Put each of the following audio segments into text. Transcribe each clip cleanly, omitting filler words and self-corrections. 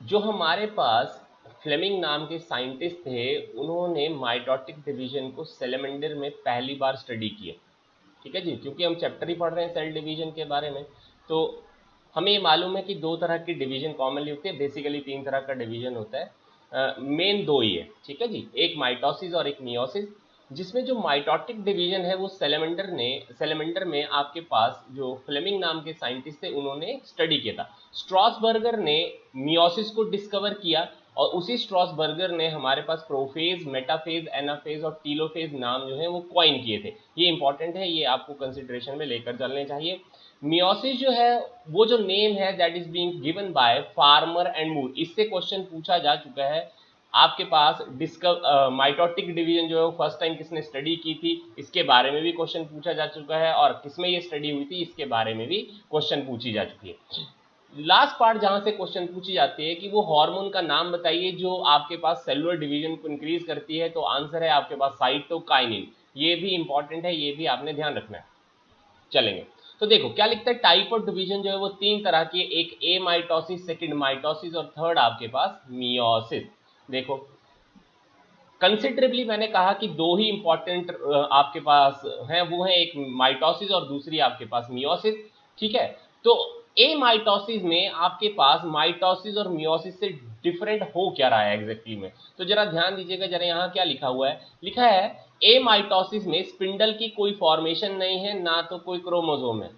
जो हमारे पास फ्लेमिंग नाम के साइंटिस्ट थे, उन्होंने माइटोटिक डिवीजन को सेलेमेंडर में पहली बार स्टडी किया। ठीक है जी, क्योंकि हम चैप्टर ही पढ़ रहे हैं सेल डिवीजन के बारे में, तो हमें ये मालूम है कि दो तरह की डिवीजन कॉमनली होती है। बेसिकली तीन तरह का डिवीजन होता है, मेन दो ही है। ठीक है जी, एक माइटोसिस और एक मियोसिस। जिसमें जो माइटोटिक डिवीजन है वो सेलेमेंडर में आपके पास जो फ्लेमिंग नाम के साइंटिस्ट थे उन्होंने स्टडी किया था। स्ट्रॉसबर्गर ने मियोसिस को डिस्कवर किया और उसी स्ट्रॉसबर्गर ने हमारे पास प्रोफेज, मेटाफेज, एनाफेज और टीलोफेज नाम जो है वो क्वाइन किए थे। ये इंपॉर्टेंट है, ये आपको कंसिडरेशन में लेकर चलने चाहिए। मियोसिस जो है वो जो नेम है that is being given by Farmer and Moore, इससे क्वेश्चन पूछा जा चुका है। आपके पास माइटोटिक डिवीजन जो है फर्स्ट टाइम किसने स्टडी की थी, इसके बारे में भी क्वेश्चन पूछा जा चुका है, और किसमें ये स्टडी हुई थी इसके बारे में भी क्वेश्चन पूछी जा चुकी है। लास्ट पार्ट जहां से क्वेश्चन पूछी जाती है कि वो हार्मोन का नाम बताइए जो आपके पास सेलुलर डिवीजन को इंक्रीज करती है, तो आंसर है आपके पास साइटोकाइनिन। ये भी इंपॉर्टेंट है, ये भी आपने ध्यान रखना है। चलेंगे तो देखो क्या लिखता है, टाइप ऑफ डिवीजन जो है वो तीन तरह की, एक ए माइटोसिस, सेकंड माइटोसिस और थर्ड आपके पास मियोसिस। देखो कंसिडरेबली मैंने कहा कि दो ही इंपॉर्टेंट आपके पास हैं, वो है एक माइटोसिस और दूसरी आपके पास मियोसिस। ठीक है, तो ए माइटोसिस में आपके पास माइटोसिस और मियोसिस से डिफरेंट हो क्या रहा है एग्जैक्टली में, तो जरा ध्यान दीजिएगा। जरा यहाँ क्या लिखा हुआ है, लिखा है ए माइटोसिस में स्पिंडल की कोई फॉर्मेशन नहीं है, ना तो कोई क्रोमोसोम है।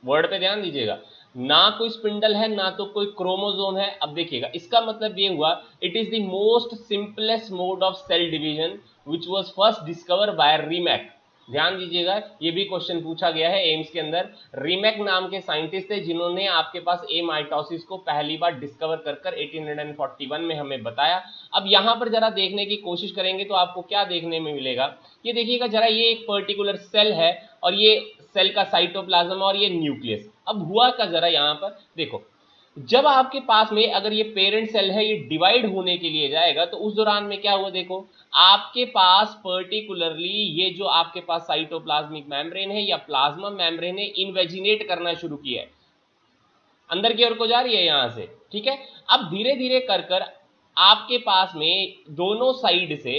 वर्ड पे ध्यान दीजिएगा, ना कोई स्पिंडल है ना तो कोई क्रोमोसोम है। अब देखिएगा इसका मतलब ये हुआ, it is the most simplest mode of cell division which was first discover by Remak. ध्यान दीजिएगा, ये भी क्वेश्चन पूछा गया है एम्स के अंदर। रीमैक नाम के साइंटिस्ट थे जिन्होंने आपके पास ए माइटोसिस को पहली बार डिस्कवर कर 1841 में हमें बताया। अब यहाँ पर जरा देखने की कोशिश करेंगे तो आपको क्या देखने में मिलेगा, ये देखिएगा जरा, ये एक पर्टिकुलर सेल है और ये सेल का साइटोप्लाज्म और ये न्यूक्लियस। अब हुआ का जरा यहाँ पर देखो, जब आपके पास में अगर ये पेरेंट सेल है ये डिवाइड होने के लिए जाएगा तो उस दौरान में क्या हुआ, देखो आपके पास पर्टिकुलरली ये जो आपके पास साइटोप्लाज्मिक मेम्ब्रेन है या प्लाज्मा मेम्ब्रेन है इन्वेजिनेट करना शुरू किया है, अंदर की ओर को जा रही है यहां से। ठीक है, अब धीरे धीरे कर कर आपके पास में दोनों साइड से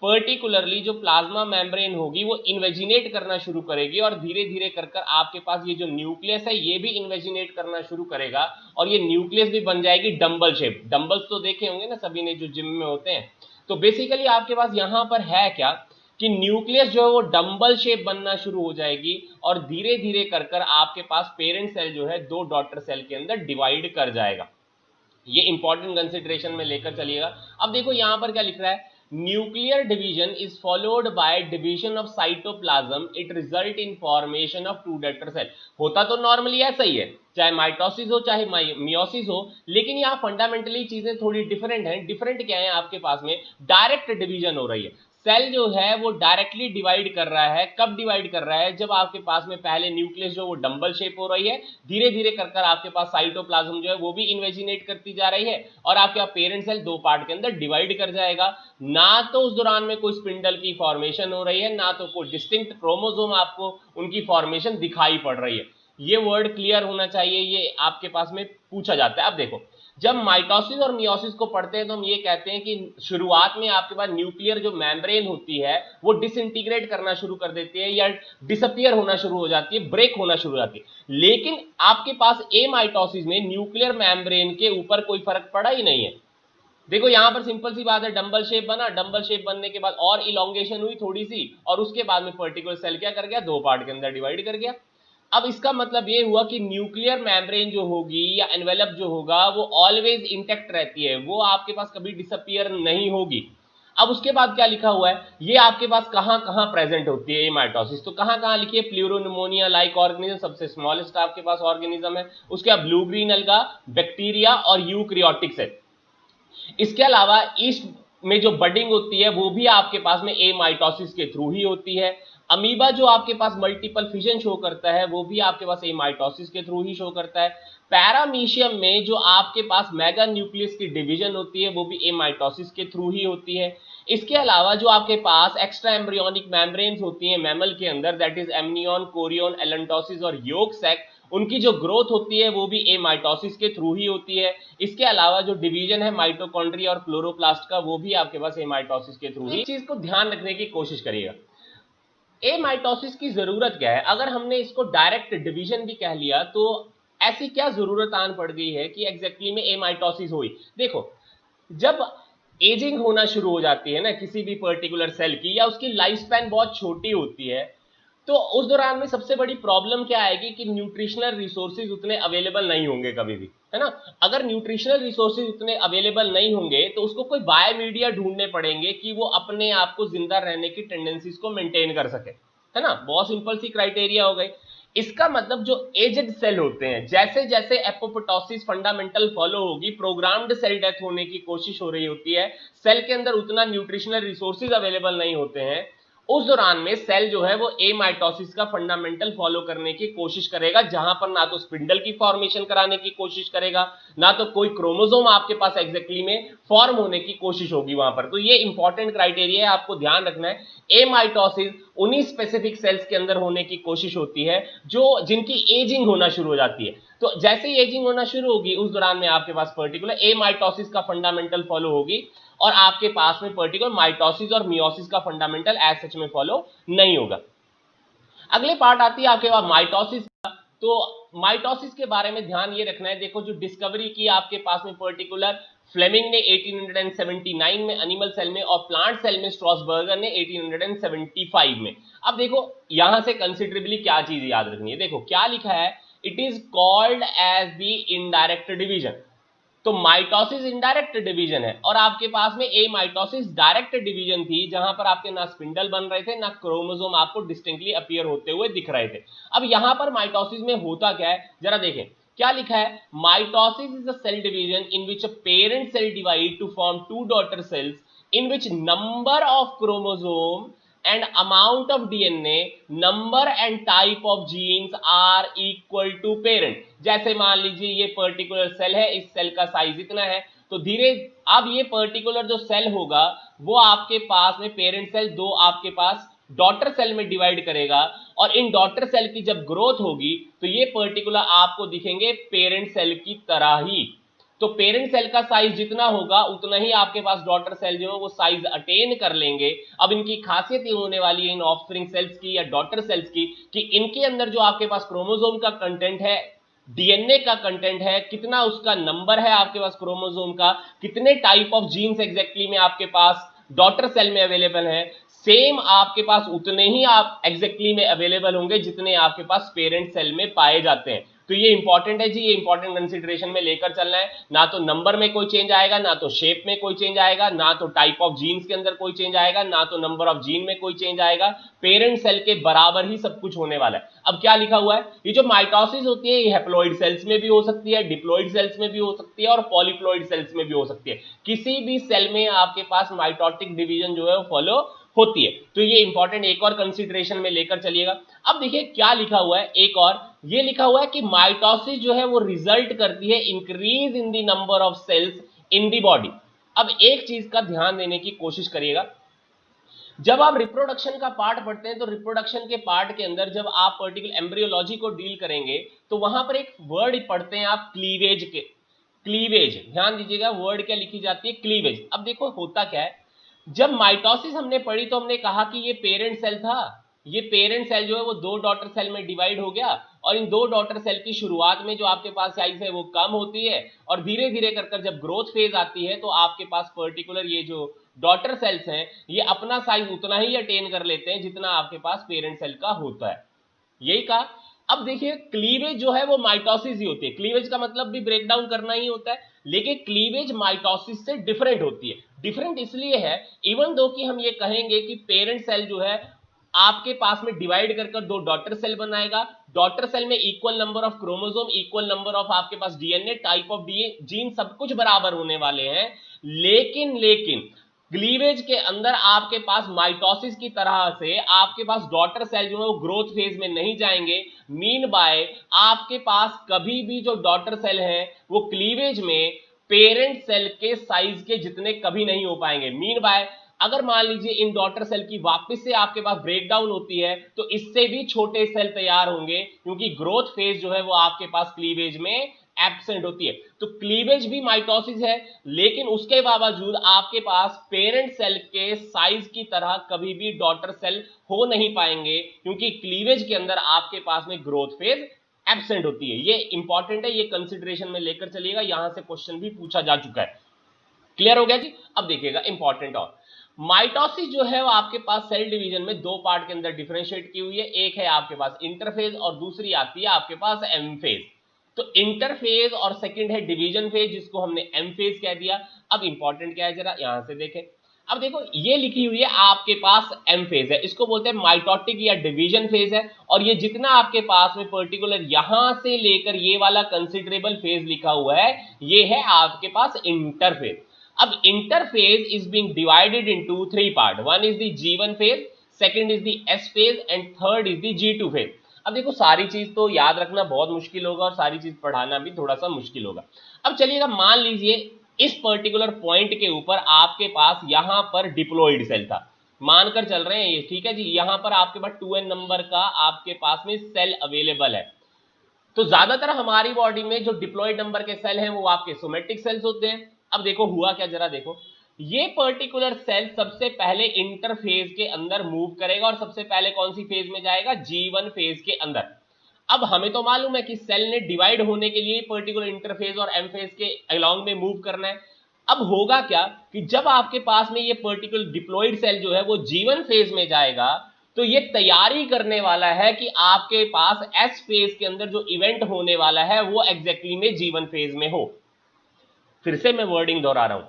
पर्टिकुलरली जो प्लाज्मा मेम्ब्रेन होगी वो इन्वेजिनेट करना शुरू करेगी और धीरे धीरे कर कर आपके पास ये जो न्यूक्लियस है ये भी इन्वेजिनेट करना शुरू करेगा और ये न्यूक्लियस भी बन जाएगी डंबल शेप। डंबल्स तो देखे होंगे ना सभी ने जो जिम में होते हैं, तो बेसिकली आपके पास यहां पर है क्या कि न्यूक्लियस जो है वो डंबल शेप बनना शुरू हो जाएगी और धीरे धीरे कर कर आपके पास पेरेंट सेल जो है दो डॉटर सेल के अंदर डिवाइड कर जाएगा। ये इंपॉर्टेंट कंसिडरेशन में लेकर चलिएगा। अब देखो यहां पर क्या लिख रहा है, nuclear division is followed by division of cytoplasm, it result in formation of two daughter cell. होता तो नॉर्मली ऐसा ही है, चाहे माइटोसिस हो चाहे मियोसिस हो, लेकिन यहाँ फंडामेंटली चीजें थोड़ी डिफरेंट हैं। डिफरेंट क्या है, आपके पास में डायरेक्ट डिवीजन हो रही है। सेल जो है वो डायरेक्टली डिवाइड कर रहा है। कब डिवाइड कर रहा है, जब आपके पास में पहले न्यूक्लियस जो वो डंबल शेप हो रही है, धीरे धीरे कर कर आपके पास साइटोप्लाज्म जो है वो भी इन्वेजिनेट करती जा रही है और आपके पेरेंट सेल दो पार्ट के अंदर डिवाइड कर जाएगा। ना तो उस दौरान में कोई स्पिंडल की फॉर्मेशन हो रही है, ना तो कोई डिस्टिंक्ट क्रोमोसोम आपको उनकी फॉर्मेशन दिखाई पड़ रही है। ये वर्ड क्लियर होना चाहिए, ये आपके पास में पूछा जाता है। अब देखो जब माइटोसिस और मियोसिस को पढ़ते हैं तो हम ये कहते हैं कि शुरुआत में आपके पास न्यूक्लियर जो मेम्ब्रेन होती है वो डिसइंटीग्रेट करना शुरू कर देती है या डिसअपियर होना शुरू हो जाती है, ब्रेक होना शुरू हो जाती है। लेकिन आपके पास ए माइटोसिस में न्यूक्लियर मेम्ब्रेन के ऊपर कोई फर्क पड़ा ही नहीं है। देखो यहां पर सिंपल सी बात है, डंबल शेप बना, डंबल शेप बनने के बाद और इलोंगेशन हुई थोड़ी सी और उसके बाद में पर्टिकुलर सेल क्या कर गया, दो पार्ट के अंदर डिवाइड कर गया। अब इसका मतलब ये हुआ कि न्यूक्लियर मेम्ब्रेन जो होगी या एनवेलप जो होगा वो ऑलवेज इंटेक्ट रहती है, वो आपके पास कभी डिसअपियर नहीं होगी। अब उसके बाद क्या लिखा हुआ है, ये आपके पास कहां कहां प्रेजेंट होती है ये माइटोसिस, तो कहां कहां लिखिए, प्लूरोनिमोनिया लाइक ऑर्गेनिज्म सबसे स्मॉलेस्ट आपके पास ऑर्गेनिज्म है, उसके बाद ब्लू ग्रीन अलगा, बैक्टीरिया और यूक्रियोटिक सेल। इसके अलावा ईस्ट में जो बडिंग होती है वो भी आपके पास में ए माइटोसिस के थ्रू ही होती है। अमीबा जो आपके पास मल्टीपल फिजन शो करता है वो भी आपके पास ए माइटोसिस के थ्रू ही शो करता है। पैरामीशियम में जो आपके पास मेगा न्यूक्लियस की डिवीजन होती है वो भी ए माइटोसिस के थ्रू ही होती है। इसके अलावा जो आपके पास एक्स्ट्रा एम्ब्रियोनिक मेम्ब्रेन्स होती हैं मैमल के अंदर, दैट इज एमनियन, कोरियन, एलेंटोसिस और योग सैक, उनकी जो ग्रोथ होती है वो भी ए माइटोसिस के थ्रू ही होती है। इसके अलावा जो डिवीजन है माइटोकॉन्ड्रिया और क्लोरोप्लास्ट का वो भी आपके पास ए माइटोसिस के थ्रू ही। इस चीज को ध्यान रखने की कोशिश करिएगा, ए माइटोसिस की जरूरत क्या है। अगर हमने इसको डायरेक्ट डिवीजन भी कह लिया तो ऐसी क्या जरूरत आन पड़ गई है कि एग्जैक्टली में ए माइटोसिस हुई। देखो, जब एजिंग होना शुरू हो जाती है ना किसी भी पर्टिकुलर सेल की, या उसकी लाइफ स्पैन बहुत छोटी होती है, तो उस दौरान में सबसे बड़ी प्रॉब्लम क्या आएगी कि न्यूट्रिशनल रिसोर्सेज उतने अवेलेबल नहीं होंगे कभी भी, है ना। अगर न्यूट्रिशनल रिसोर्सेज उतने अवेलेबल नहीं होंगे तो उसको कोई बायोमीडिया ढूंढने पड़ेंगे कि वो अपने आप को जिंदा रहने की टेंडेंसीज को मेंटेन कर सके, है ना। बहुत सिंपल सी क्राइटेरिया हो गई। इसका मतलब जो एजेड सेल होते हैं, जैसे जैसे एपोप्टोसिस फंडामेंटल फॉलो होगी, प्रोग्राम्ड सेल डेथ होने की कोशिश हो रही होती है, सेल के अंदर उतना न्यूट्रिशनल रिसोर्सेज अवेलेबल नहीं होते हैं, उस दौरान में सेल जो है वो ए माइटोसिस का फंडामेंटल फॉलो करने की कोशिश करेगा, जहां पर ना तो स्पिंडल की फॉर्मेशन कराने की कोशिश करेगा, ना तो कोई क्रोमोसोम आपके पास एग्जैक्टली में फॉर्म होने की कोशिश होगी वहां पर। तो ये इंपॉर्टेंट क्राइटेरिया है, आपको ध्यान रखना है। ए माइटोसिस उन्हीं स्पेसिफिक सेल्स के अंदर होने की कोशिश होती है जो जिनकी एजिंग होना शुरू हो जाती है। तो जैसे ही एजिंग होना शुरू होगी उस दौरान में आपके पास पर्टिकुलर ए माइटोसिस का फंडामेंटल फॉलो होगी, और आपके पास में पर्टिकुलर माइटोसिस और मियोसिस का फंडामेंटल एज सच में फॉलो नहीं होगा। अगले पार्ट आती है आपके पास माइटोसिस का। तो माइटोसिस के बारे में ध्यान ये रखना है, देखो जो डिस्कवरी की आपके पास में पर्टिकुलर फ्लेमिंग ने 1879 में एनिमल सेल में, और प्लांट सेल में स्ट्रॉसबर्गर ने 1875 में। अब देखो यहां से कंसिडरेबली क्या चीज याद रखनी है, देखो क्या लिखा है, it is called as the indirect division. तो माइटोसिस इनडायरेक्ट डिवीजन है, और आपके पास में ए माइटोसिस डायरेक्ट डिवीजन थी, जहां पर आपके ना स्पिंडल बन रहे थे, ना क्रोमोसोम आपको डिस्टिंक्टली अपीयर होते हुए दिख रहे थे। अब यहां पर माइटोसिस में होता क्या है, जरा देखें क्या लिखा है। Mitosis is a cell division in which a parent cell divide to form two daughter cells in which number of chromosome and amount of DNA, number and type of genes are equal to parent। जैसे मान लीजिए ये particular cell है, इस cell का size इतना है, तो धीरे अब ये पर्टिकुलर जो सेल होगा वो आपके पास में पेरेंट सेल दो आपके पास डॉटर सेल में डिवाइड करेगा, और इन डॉटर सेल की जब ग्रोथ होगी तो ये पर्टिकुलर आपको दिखेंगे पेरेंट सेल की तरह ही। तो पेरेंट सेल का साइज जितना होगा उतना ही आपके पास डॉटर सेल जो है वो साइज अटेन कर लेंगे। अब इनकी खासियत ये होने वाली है इन ऑफस्प्रिंग सेल्स की या डॉटर सेल्स की, कि इनके अंदर जो आपके पास क्रोमोसोम का कंटेंट है, डीएनए का कंटेंट है, कितना उसका नंबर है आपके पास क्रोमोसोम का, कितने टाइप ऑफ जीन्स एग्जैक्टली में आपके पास डॉटर सेल में अवेलेबल है, सेम आपके पास उतने ही आप एग्जैक्टली में अवेलेबल होंगे जितने आपके पास पेरेंट सेल में पाए जाते हैं। तो ये इंपॉर्टेंट है जी, ये इंपॉर्टेंट कंसीडरेशन में लेकर चलना है। ना तो नंबर में कोई चेंज आएगा, ना तो शेप में कोई चेंज आएगा, ना तो टाइप ऑफ जीन्स के अंदर कोई चेंज आएगा, ना तो नंबर ऑफ जीन में कोई चेंज आएगा। पेरेंट सेल के बराबर ही सब कुछ होने वाला है। अब क्या लिखा हुआ है, ये जो माइटोसिस होती है ये हैप्लॉइड सेल्स में भी हो सकती है, डिप्लॉइड सेल्स में भी हो सकती है, और पॉलीप्लॉइड सेल्स में भी हो सकती है। किसी भी सेल में आपके पास माइटोटिक डिवीजन जो है वो फॉलो होती है। तो ये इंपॉर्टेंट एक और कंसीडरेशन में लेकर चलिएगा। अब देखिए क्या लिखा हुआ है, एक और ये लिखा हुआ है कि माइटोसिस जो है वो रिजल्ट करती है increase in the number of cells in the body. अब एक चीज का ध्यान देने की कोशिश करिएगा, जब आप रिप्रोडक्शन का पार्ट पढ़ते हैं तो रिप्रोडक्शन के पार्ट के अंदर जब आप पर्टिकुलर एम्ब्रियोलॉजी को डील करेंगे तो वहां पर एक वर्ड पढ़ते हैं आप क्लीवेज के, क्लीवेज। ध्यान दीजिएगा वर्ड क्या लिखी जाती है, क्लीवेज। अब देखो होता क्या है, जब माइटोसिस हमने पढ़ी तो हमने कहा कि ये पेरेंट सेल था, ये पेरेंट सेल जो है वो दो डॉटर सेल में डिवाइड हो गया, और इन दो डॉटर सेल की शुरुआत में जो आपके पास साइज है वो कम होती है, और धीरे धीरे कर जब ग्रोथ फेज आती है तो आपके पास पर्टिकुलर ये जो डॉटर सेल्स हैं ये अपना साइज उतना ही अटेन कर लेते हैं जितना आपके पास पेरेंट सेल का होता है। यही कहा। अब देखिए क्लीवेज जो है वो माइटोसिस ही होती है, क्लीवेज का मतलब भी ब्रेक डाउन करना ही होता है, लेकिन क्लीवेज माइटोसिस से डिफरेंट होती है। डिफरेंट इसलिए है, इवन दो कि हम ये कहेंगे कि पेरेंट सेल जो है आपके पास में डिवाइड कर दो डॉटर सेल बनाएगा, डॉटर सेल में equal number of chromosome, equal number of आपके पास डीएनए, टाइप ऑफ जीन सब कुछ बराबर होने वाले हैं, लेकिन क्लीवेज के अंदर आपके पास माइटोसिस की तरह से आपके पास डॉटर सेल जो है वो ग्रोथ फेज में नहीं जाएंगे। मीन बाय आपके पास कभी भी जो डॉटर सेल है वो क्लीवेज में पेरेंट सेल के साइज के जितने कभी नहीं हो पाएंगे। मीन बाय अगर मान लीजिए इन डॉटर सेल की वापस से आपके पास ब्रेकडाउन होती है तो इससे भी छोटे सेल तैयार होंगे, क्योंकि ग्रोथ फेज जो है वो आपके पास क्लीवेज में एब्सेंट होती है। तो क्लीवेज भी माइटोसिस है, लेकिन उसके बावजूद आपके पास पेरेंट सेल के साइज की तरह कभी भी डॉटर सेल हो नहीं पाएंगे, क्योंकि क्लीवेज के अंदर आपके पास में ग्रोथ फेज एब्सेंट होती है। ये इंपॉर्टेंट है, ये कंसिडरेशन में लेकर चलिएगा, यहां से क्वेश्चन भी पूछा जा चुका है। क्लियर हो गया जी। अब देखिएगा इंपॉर्टेंट और माइटोसिस जो है वो आपके पास सेल डिवीजन में दो पार्ट के अंदर डिफरेंशिएट की हुई है। एक है आपके पास इंटरफेज और दूसरी आती है आपके पास एम फेज। तो इंटरफेज और सेकंड है डिवीजन फेज, जिसको हमने एम फेज कह दिया। अब इंपॉर्टेंट क्या है जरा यहां से देखें। अब देखो ये लिखी हुई है आपके पास एम फेज है, इसको बोलते हैं माइटोटिक या डिवीजन फेज है। और ये जितना आपके पास में पर्टिकुलर यहां से लेकर ये वाला कंसिडरेबल फेज लिखा हुआ है, ये है आपके पास इंटरफेज। अब interphase is being divided into three part. One is the G1 phase, second is the S phase and third is the G2 phase. अब देखो सारी चीज तो याद रखना बहुत मुश्किल होगा और सारी चीज पढ़ाना भी थोड़ा सा मुश्किल होगा। अब चलिएगा मान लीजिए इस पर्टिकुलर पॉइंट के ऊपर आपके पास यहां पर डिप्लॉइड सेल था, मानकर चल रहे हैं ये, ठीक है जी। यहां पर आपके पास 2n नंबर का आपके पास में सेल अवेलेबल है। तो ज्यादातर हमारी बॉडी में जो डिप्लॉइड नंबर के सेल हैं वो आपके सोमेटिक सेल्स होते हैं। अब देखो हुआ क्या, जरा देखो, ये पर्टिकुलर सेल सबसे पहले इंटरफेज के अंदर मूव करेगा और सबसे पहले कौन सी फेज में जाएगा, G1 फेज के अंदर। अब हमें तो मालूम है कि सेल ने डिवाइड होने के लिए पर्टिकुलर इंटरफेज और एम फेज के अलोंग में मूव करना है। अब होगा क्या कि जब आपके पास में ये पर्टिकुलर डिप्लॉइड सेल जो है वो G1 फेज में जाएगा, तो ये तैयारी करने वाला है कि आपके पास एस फेज के अंदर जो इवेंट होने वाला है वो एग्जैक्टली में G1 फेज में हो। फिर से मैं वर्डिंग दोहरा रहा हूं,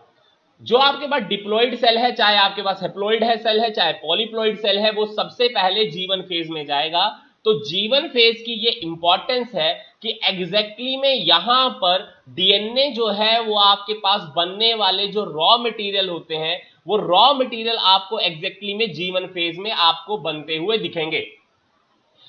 जो आपके पास डिप्लॉइड सेल है, चाहे आपके पास हेप्लॉइड है सेल है, चाहे पॉलीप्लॉइड सेल है, वो सबसे पहले G1 फेज में जाएगा। तो G1 फेज की ये इंपॉर्टेंस है कि एग्जैक्टली में यहां पर डीएनए जो है वो आपके पास बनने वाले जो रॉ मटेरियल होते हैं, वो रॉ मटेरियल आपको एग्जैक्टली में G1 फेज में आपको बनते हुए दिखेंगे।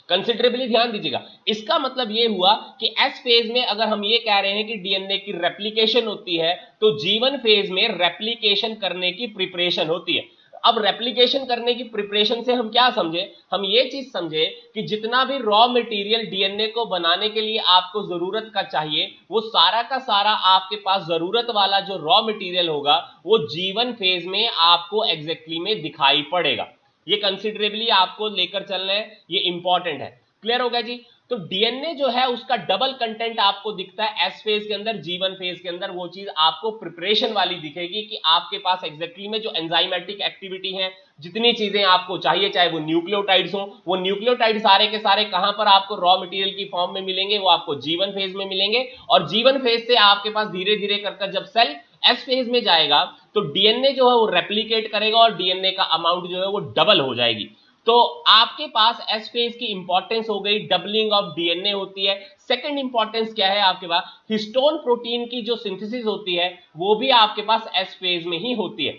कंसिडरेबली ध्यान दीजिएगा। इसका मतलब ये हुआ कि एस फेज में अगर हम ये कह रहे हैं कि डीएनए की रेप्लिकेशन होती है, तो G1 फेज में रेप्लिकेशन करने की प्रिपरेशन होती है। अब रेप्लिकेशन करने की प्रिपरेशन से हम क्या समझे, हम ये चीज समझे कि जितना भी रॉ मटेरियल डीएनए को बनाने के लिए आपको जरूरत का चाहिए, वो सारा का सारा आपके पास जरूरत वाला जो रॉ मटेरियल होगा वो G1 फेज में आपको एग्जैक्टली में दिखाई पड़ेगा। ये कंसिडरेबली आपको लेकर चलना है, ये इंपॉर्टेंट है। क्लियर हो गया जी। तो डीएनए जो है उसका डबल कंटेंट आपको दिखता है एस फेज के अंदर, G1 फेज के अंदर वो चीज आपको प्रिपरेशन वाली दिखेगी कि आपके पास एग्जैक्टली में जो एंजाइमेटिक एक्टिविटी है, जितनी चीजें आपको चाहिए, चाहे वो न्यूक्लियोटाइड्स हो, वो न्यूक्लियोटाइड सारे के सारे कहां पर आपको रॉ मटेरियल की फॉर्म में मिलेंगे, वो आपको G1 फेज में मिलेंगे। और G1 फेज से आपके पास धीरे धीरे कर जब सेल एस फेज में जाएगा तो डीएनए जो है वो रेप्लिकेट करेगा और डीएनए का अमाउंट जो है वो डबल हो जाएगी। तो आपके पास एस फेज की इंपॉर्टेंस हो गई, डबलिंग ऑफ डीएनए होती है। सेकंड इंपॉर्टेंस क्या है आपके पास, हिस्टोन प्रोटीन की जो सिंथेसिस होती है वो भी आपके पास एस फेज में ही होती है।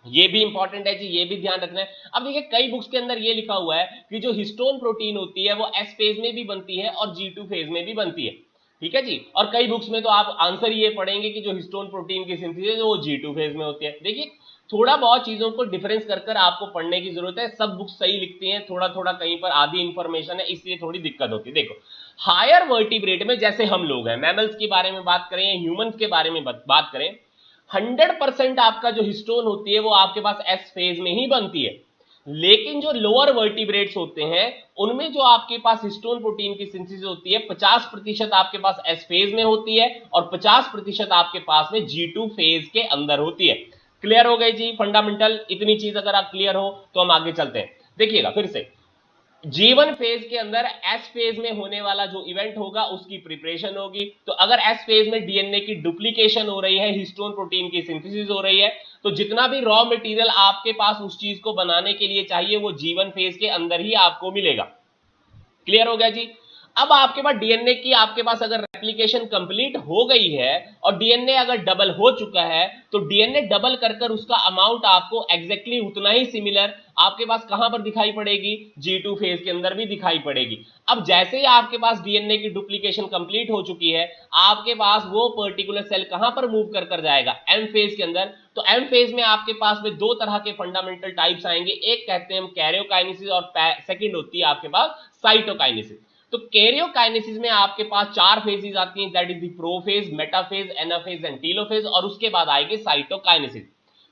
ये भी इंपॉर्टेंट है जी, ये भी ध्यान रखना है। अब देखिए कई बुक्स के अंदर ये लिखा हुआ है कि जो हिस्टोन प्रोटीन होती है वो एस फेज में भी बनती है और G2 फेज में भी बनती है, ठीक है जी। और कई बुक्स में तो आप आंसर ये पढ़ेंगे कि जो हिस्टोन प्रोटीन की सिंथेसिस है वो G2 फेज में होती है। देखिए थोड़ा बहुत चीजों को डिफरेंस कर आपको पढ़ने की जरूरत है। सब बुक्स सही लिखती हैं, थोड़ा थोड़ा कहीं पर आधी इंफॉर्मेशन है, इसलिए थोड़ी दिक्कत होती है। देखो हायर वर्टिब्रेट में जैसे हम लोग हैं, मैमल्स के बारे में बात करें, ह्यूमंस के बारे में बात करें, 100% आपका जो हिस्टोन होती है वो आपके पास एस फेज में ही बनती है। लेकिन जो लोअर वर्टिब्रेट्स होते हैं उनमें जो आपके पास हिस्टोन प्रोटीन की सिंथेसिस होती है 50% आपके पास एस फेज में होती है और 50% आपके पास में G2 फेज के अंदर होती है। क्लियर हो गई जी फंडामेंटल, इतनी चीज अगर आप क्लियर हो तो हम आगे चलते हैं। देखिएगा फिर से, G1 फेज के अंदर एस फेज में होने वाला जो इवेंट होगा उसकी प्रिपरेशन होगी। तो अगर एस फेज में डीएनए की डुप्लीकेशन हो रही है, हिस्टोन प्रोटीन की सिंथेसिस हो रही है, तो जितना भी रॉ मटेरियल आपके पास उस चीज को बनाने के लिए चाहिए वो G1 फेज के अंदर ही आपको मिलेगा। क्लियर हो गया जी। अब आपके पास डीएनए की आपके पास अगर रेप्लिकेशन कंप्लीट हो गई है और डीएनए अगर डबल हो चुका है तो डीएनए डबल कर कर उसका अमाउंट आपको एग्जैक्टली उतना ही सिमिलर आपके पास कहां पर दिखाई पड़ेगी, G2 फेज के अंदर भी दिखाई पड़ेगी। अब जैसे ही आपके पास डीएनए की डुप्लीकेशन कंप्लीट हो चुकी है, आपके पास वो पर्टिकुलर सेल कहां पर मूव कर कर जाएगा, एम फेज के अंदर। तो एम फेज में आपके पास में दो तरह के फंडामेंटल टाइप्स आएंगे, एक कहते हैं हम कैरियोकाइनेसिस और सेकंड होती है आपके पास साइटोकाइनेसिस। तो कैरियोकाइनेसिस में आपके पास चार फेजेस आती हैं, that is the prophase, metaphase, anaphase and telophase, और उसके बाद आएगी साइटोकाइनेसिस।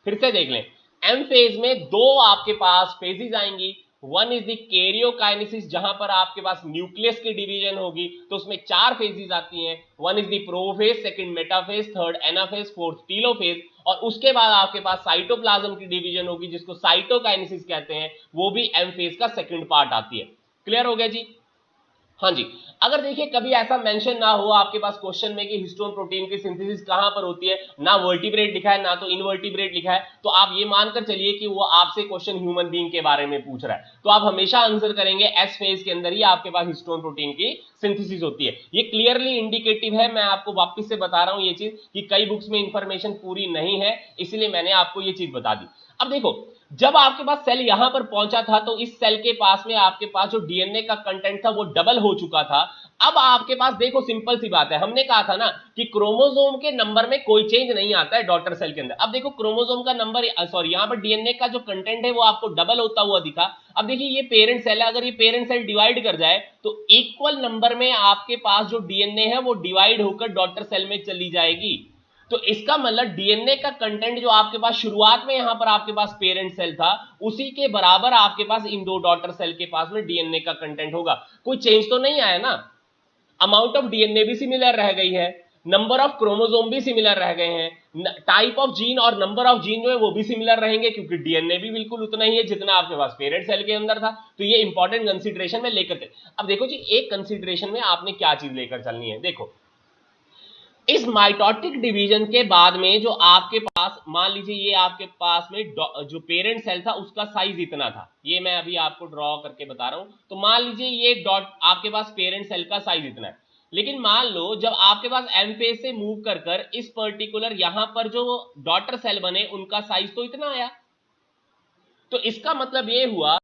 फिर से देख लें, एम फेज में दो आपके पास फेजेस आएंगी, वन इज द कैरियोकाइनेसिस जहां पर आपके पास न्यूक्लियस की डिवीजन होगी, तो उसमें चार फेजेस आती हैं, one is the prophase, second metaphase, third anaphase, fourth telophase, और उसके बाद आपके पास साइटोप्लाज्म की डिवीजन होगी जिसको साइटोकाइनेसिस कहते हैं, वो भी एम फेज का सेकंड पार्ट आती है। क्लियर हो गया जी? हाँ जी। अगर देखिए कभी ऐसा मेंशन ना हो आपके पास क्वेश्चन में कि हिस्टोन प्रोटीन की सिंथेसिस कहां पर होती है, ना वर्टिब्रेट लिखा है ना तो इनवर्टिब्रेट लिखा है, तो आप ये मानकर चलिए कि वो आपसे क्वेश्चन ह्यूमन बीइंग के बारे में पूछ रहा है, तो आप हमेशा आंसर करेंगे एस फेज के अंदर ही आपके पास हिस्टोन प्रोटीन की सिंथेसिस होती है। ये क्लियरली इंडिकेटिव है, मैं आपको वापस से बता रहा हूं ये चीज कि कई बुक्स में इंफॉर्मेशन पूरी नहीं है, इसलिए मैंने आपको ये चीज बता दी। अब देखो, जब आपके पास सेल यहां पर पहुंचा था तो इस सेल के पास में आपके पास जो डीएनए का कंटेंट था वो डबल हो चुका था। अब आपके पास देखो सिंपल सी बात है, हमने कहा था ना कि क्रोमोसोम के नंबर में कोई चेंज नहीं आता है डॉटर सेल के अंदर। अब देखो क्रोमोसोम का नंबर, सॉरी यहां पर डीएनए का जो कंटेंट है वो आपको डबल होता हुआ दिखा। अब देखिए ये पेरेंट सेल है, अगर ये पेरेंट सेल डिवाइड कर जाए तो इक्वल नंबर में आपके पास जो डीएनए है वो डिवाइड होकर डॉटर सेल में चली जाएगी। तो इसका मतलब डीएनए का कंटेंट जो आपके पास शुरुआत में यहां पर आपके पास पेरेंट सेल था, उसी के बराबर आपके पास इन दो डॉटर सेल के पास में डीएनए का कंटेंट होगा। कोई चेंज तो नहीं आया ना, अमाउंट ऑफ डीएनए भी सिमिलर रह गई है, नंबर ऑफ क्रोमोसोम भी सिमिलर रह गए हैं, टाइप ऑफ जीन और नंबर ऑफ जीन जो है वो भी सिमिलर रहेंगे, क्योंकि डीएनए भी बिल्कुल उतना ही है जितना आपके पास पेरेंट सेल के अंदर था। तो ये इंपॉर्टेंट कंसीडरेशन में लेकर चले। अब देखो जी, एक कंसीडरेशन में आपने क्या चीज लेकर चलनी है, देखो इस माइटोटिक डिवीजन के बाद में जो आपके पास, मान लीजिए ये आपके पास में जो पेरेंट सेल था उसका साइज इतना था, ये मैं अभी आपको ड्रॉ करके बता रहा हूं। तो मान लीजिए ये डॉट आपके पास पेरेंट सेल का साइज इतना है, लेकिन मान लो जब आपके पास एम फेज से मूव कर कर इस पर्टिकुलर यहां पर जो डॉटर सेल बने उनका साइज तो इतना आया। तो इसका मतलब ये हुआ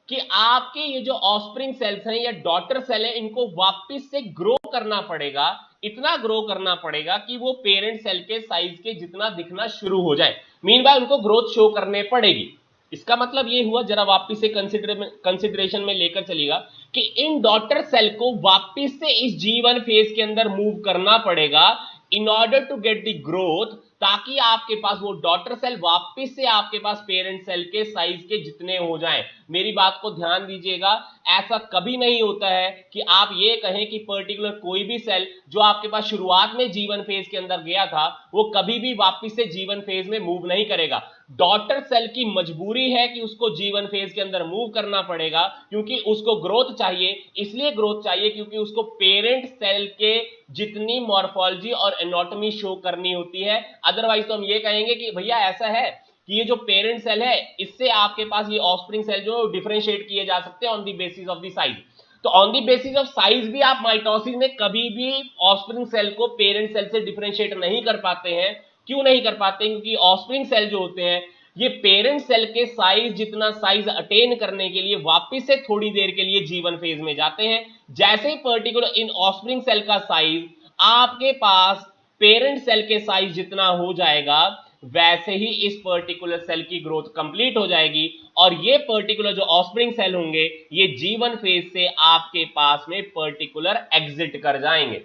कि आपके ये जो ऑफस्प्रिंग सेल्स हैं या डॉटर सेल है, इनको वापस से ग्रो करना पड़ेगा, इतना ग्रो करना पड़ेगा कि वो पेरेंट सेल के साइज के जितना दिखना शुरू हो जाए। मीनवाइल उनको ग्रोथ शो करने पड़ेगी। इसका मतलब ये हुआ, जरा वापस से कंसिडरेशन में लेकर चलिएगा कि इन डॉटर सेल को वापस से इस G1 फेज के अंदर मूव करना पड़ेगा in order to get the growth, ताकि आपके पास वो डॉटर सेल वापस से आपके पास पेरेंट सेल के साइज के जितने हो जाएं। मेरी बात को ध्यान दीजिएगा, ऐसा कभी नहीं होता है कि आप ये कहें कि पर्टिकुलर कोई भी सेल जो आपके पास शुरुआत में G1 फेज के अंदर गया था वो कभी भी वापस से G1 फेज में मूव नहीं करेगा। डॉटर सेल की मजबूरी है कि उसको G1 फेज के अंदर मूव करना पड़ेगा, क्योंकि उसको ग्रोथ चाहिए। इसलिए ग्रोथ चाहिए क्योंकि उसको पेरेंट सेल के जितनी मॉर्फोलॉजी और एनाटॉमी शो करनी होती है। अदरवाइज तो हम ये कहेंगे कि भैया ऐसा है कि ये जो पेरेंट सेल है इससे आपके पास ये ऑफस्प्रिंग सेल जो डिफरेंशिएट किए जा सकते हैं on the basis of the size. तो on the basis of size भी आप माइटोसिस में कभी भी ऑफस्प्रिंग सेल को पेरेंट सेल से डिफरेंशिएट नहीं कर पाते हैं। क्यों नहीं कर पाते? क्योंकि ऑफस्प्रिंग सेल जो होते हैं ये पेरेंट सेल के साइज जितना साइज अटेन करने के लिए वापस से थोड़ी देर के लिए G1 फेज में जाते हैं। जैसे ही पर्टिकुलर इन ऑफस्प्रिंग सेल का साइज आपके पास पेरेंट सेल के साइज जितना हो जाएगा, वैसे ही इस पर्टिकुलर सेल की ग्रोथ कंप्लीट हो जाएगी और ये पर्टिकुलर जो ऑफस्प्रिंग सेल होंगे ये G1 फेज से आपके पास में पर्टिकुलर एग्जिट कर जाएंगे।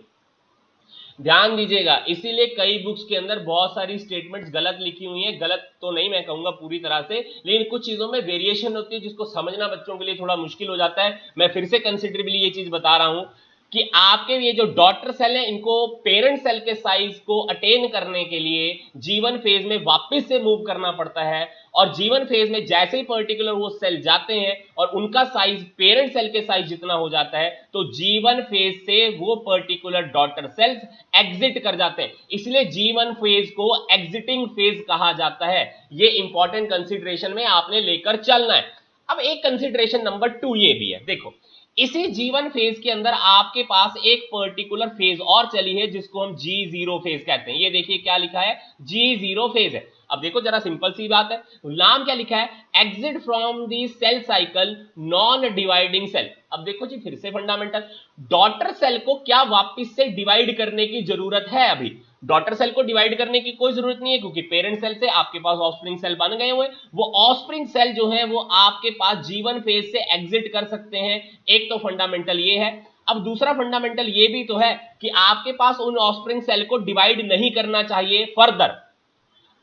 ध्यान दीजिएगा, इसीलिए कई बुक्स के अंदर बहुत सारी स्टेटमेंट्स गलत लिखी हुई हैं। गलत तो नहीं मैं कहूंगा पूरी तरह से, लेकिन कुछ चीजों में वेरिएशन होती है जिसको समझना बच्चों के लिए थोड़ा मुश्किल हो जाता है। मैं फिर से कंसिडरेबली ये चीज बता रहा हूं कि आपके ये जो डॉटर सेल है इनको पेरेंट सेल के साइज को अटेन करने के लिए G1 फेज में वापस से मूव करना पड़ता है, और G1 फेज में जैसे ही पर्टिकुलर वो सेल जाते हैं और उनका साइज पेरेंट सेल के साइज जितना हो जाता है तो G1 फेज से वो पर्टिकुलर डॉटर सेल्स एग्जिट कर जाते हैं। इसलिए G1 फेज को एग्जिटिंग फेज कहा जाता है। ये इंपॉर्टेंट कंसीडरेशन में आपने लेकर चलना है। अब एक कंसीडरेशन नंबर 2 ये भी है, देखो इसी जीवन फेज के अंदर आपके पास एक पर्टिकुलर फेज और चली है जिसको हम G0 फेज कहते हैं। ये देखिए क्या लिखा है, G0 फेज है। अब देखो जरा सिंपल सी बात है, नाम क्या लिखा है, exit from the cell cycle non dividing cell. अब देखो जी फिर से फंडामेंटल, डॉटर सेल को क्या वापिस से डिवाइड करने की जरूरत है? अभी डॉटर सेल को डिवाइड करने की कोई जरूरत नहीं है, क्योंकि पेरेंट सेल से आपके पास ऑफस्प्रिंग सेल बन गए हुए। वो ऑफस्प्रिंग सेल जो है वो आपके पास जीवन फेज से एग्जिट कर सकते हैं। एक तो फंडामेंटल ये है। अब दूसरा फंडामेंटल ये भी तो है कि आपके पास उन ऑफस्प्रिंग सेल को डिवाइड नहीं करना चाहिए फर्दर,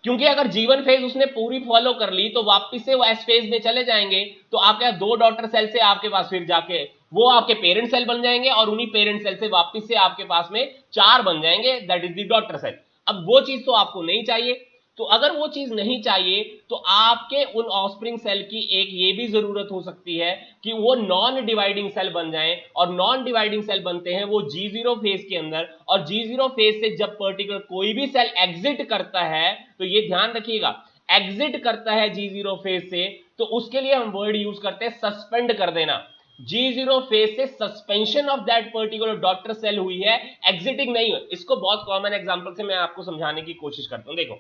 क्योंकि अगर जीवन फेज उसने पूरी फॉलो कर ली तो वापस से वो एस फेज में चले जाएंगे, तो आपके दो डॉटर सेल से आपके पास फिर जाके वो आपके पेरेंट सेल बन जाएंगे, और उन्हीं पेरेंट सेल से वापस से आपके पास में 4 बन जाएंगे, that is the daughter cell. अब वो चीज तो आपको नहीं चाहिए। तो अगर वो चीज नहीं चाहिए तो आपके उन ऑफस्प्रिंग सेल की एक ये भी जरूरत हो सकती है कि वो नॉन डिवाइडिंग सेल बन जाएं, और नॉन डिवाइडिंग सेल बनते हैं वो G0 फेज के अंदर। और G0 फेज से जब पर्टिकुलर कोई भी सेल एग्जिट करता है, तो ये ध्यान रखिएगा, एग्जिट करता है G0 फेज से, तो उसके लिए हम वर्ड यूज करते हैं सस्पेंड कर देना। G0 फेज से suspension of that particular daughter cell हुई है, एग्जिटिंग नहीं है। इसको बहुत कॉमन एग्जांपल से मैं आपको समझाने की कोशिश करता हूं। देखो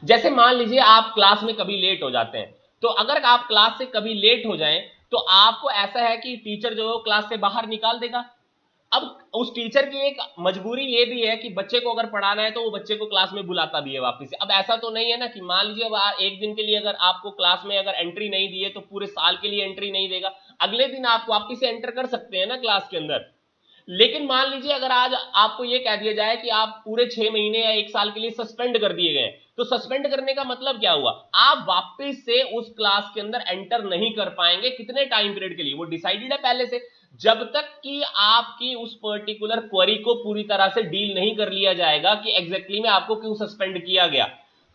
जैसे मान लीजिए आप क्लास में कभी लेट हो जाते हैं, तो अगर आप क्लास से कभी लेट हो जाएं तो आपको ऐसा है कि टीचर जो है वो क्लास से बाहर निकाल देगा। अब उस टीचर की एक मजबूरी ये भी है कि बच्चे को अगर पढ़ाना है तो वो बच्चे को क्लास में बुलाता भी है वापस से। अब ऐसा तो नहीं है ना कि मान लीजिए अब एक दिन के लिए अगर आपको क्लास में अगर एंट्री नहीं दी है तो पूरे साल के लिए एंट्री नहीं देगा, अगले दिन आप वापस से एंटर कर सकते हैं ना क्लास के अंदर। लेकिन मान लीजिए अगर आज आपको यह कह दिया जाए कि आप पूरे 6 महीने या 1 साल के लिए सस्पेंड कर दिए गए, तो सस्पेंड करने का मतलब क्या हुआ, आप वापस से उस क्लास के अंदर एंटर नहीं कर पाएंगे। कितने टाइम पीरियड के लिए वो डिसाइडेड है पहले से, जब तक कि आपकी उस पर्टिकुलर क्वेरी को पूरी तरह से डील नहीं कर लिया जाएगा कि एग्जैक्टली में आपको क्यों सस्पेंड किया गया।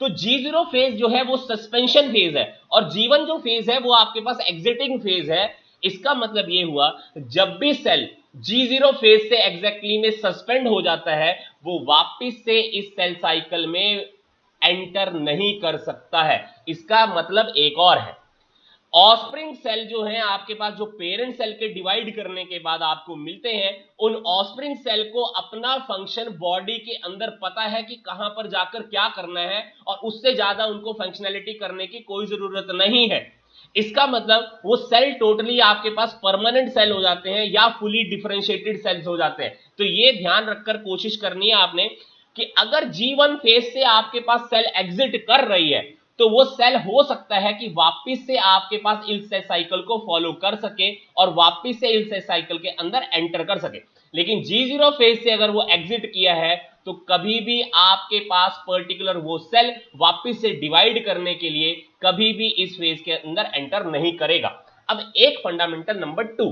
तो G0 फेज जो है वो सस्पेंशन फेज है, और G1 जो फेज है वो आपके पास एग्जिटिंग फेज है। इसका मतलब ये हुआ जब भी सेल G0 फेज से एग्जैक्टली में सस्पेंड हो जाता है, वो वापस से इस सेल साइकिल में एंटर नहीं कर सकता है। इसका मतलब एक और है, ऑस्प्रिंग सेल जो है आपके पास, जो पेरेंट सेल के डिवाइड करने के बाद आपको मिलते हैं, उन ऑस्प्रिंग सेल को अपना फंक्शन बॉडी के अंदर पता है कि कहां पर जाकर क्या करना है, और उससे ज्यादा उनको फंक्शनैलिटी करने की कोई जरूरत नहीं है। इसका मतलब वो सेल टोटली आपके पास परमानेंट सेल हो जाते हैं या फुली डिफरेंशिएटेड सेल्स हो जाते हैं। तो ये ध्यान रखकर कोशिश करनी है आपने कि अगर G1 फेज से आपके पास सेल एग्जिट कर रही है, तो वो सेल हो सकता है कि वापस से आपके पास इल सेल साइकिल को फॉलो कर सके और वापस से इल सेल साइकिल के अंदर एंटर कर सके। लेकिन G0 फेज से अगर वो एग्जिट किया है तो कभी भी आपके पास पर्टिकुलर वो सेल वापस से डिवाइड करने के लिए कभी भी इस फेज के अंदर एंटर नहीं करेगा। अब एक फंडामेंटल नंबर 2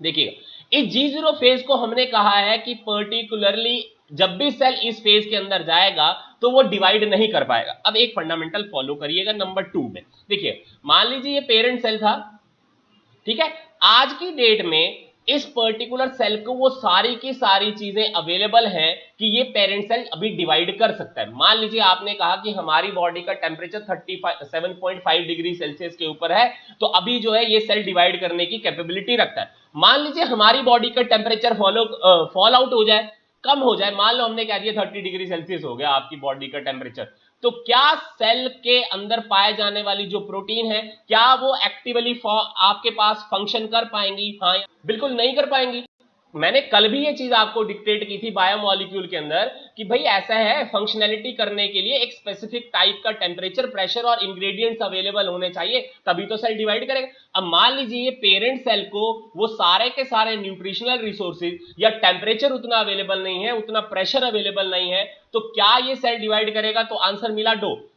देखिएगा, इस G0 फेज को हमने कहा है कि पर्टिकुलरली जब भी सेल इस फेज के अंदर जाएगा तो वो डिवाइड नहीं कर पाएगा। अब एक फंडामेंटल फॉलो करिएगा नंबर 2 में। देखिए मान लीजिए ये पेरेंट सेल था, ठीक है, आज की डेट में इस पर्टिकुलर सेल को वो सारी की सारी चीजें अवेलेबल हैं कि ये पेरेंट सेल अभी डिवाइड कर सकता है। मान लीजिए आपने कहा कि हमारी बॉडी का टेम्परेचर 37.5 डिग्री सेल्सियस के ऊपर है, तो अभी जो है ये सेल डिवाइड करने की कैपेबिलिटी रखता है। मान लीजिए हमारी बॉडी का टेम्परेचर फॉल आउट हो जाए, कम हो जाए, मान लो हमने कह दिया 30 डिग्री सेल्सियस हो गया आपकी बॉडी का टेम्परेचर, तो क्या सेल के अंदर पाए जाने वाली जो प्रोटीन है क्या वो एक्टिवली आपके पास फंक्शन कर पाएंगी? हाँ, बिल्कुल नहीं कर पाएंगी। मैंने कल भी ये चीज आपको डिक्टेट की थी बायोमोलिक्यूल के अंदर कि भाई ऐसा है, फंक्शनैलिटी करने के लिए एक स्पेसिफिक टाइप का टेम्परेचर, प्रेशर और इंग्रेडिएंट्स अवेलेबल होने चाहिए, तभी तो सेल डिवाइड करेगा। अब मान लीजिए ये पेरेंट सेल को वो सारे के सारे न्यूट्रिशनल रिसोर्सेज या टेम्परेचर उतना अवेलेबल नहीं है, उतना प्रेशर अवेलेबल नहीं है, तो क्या ये सेल डिवाइड करेगा? तो आंसर मिला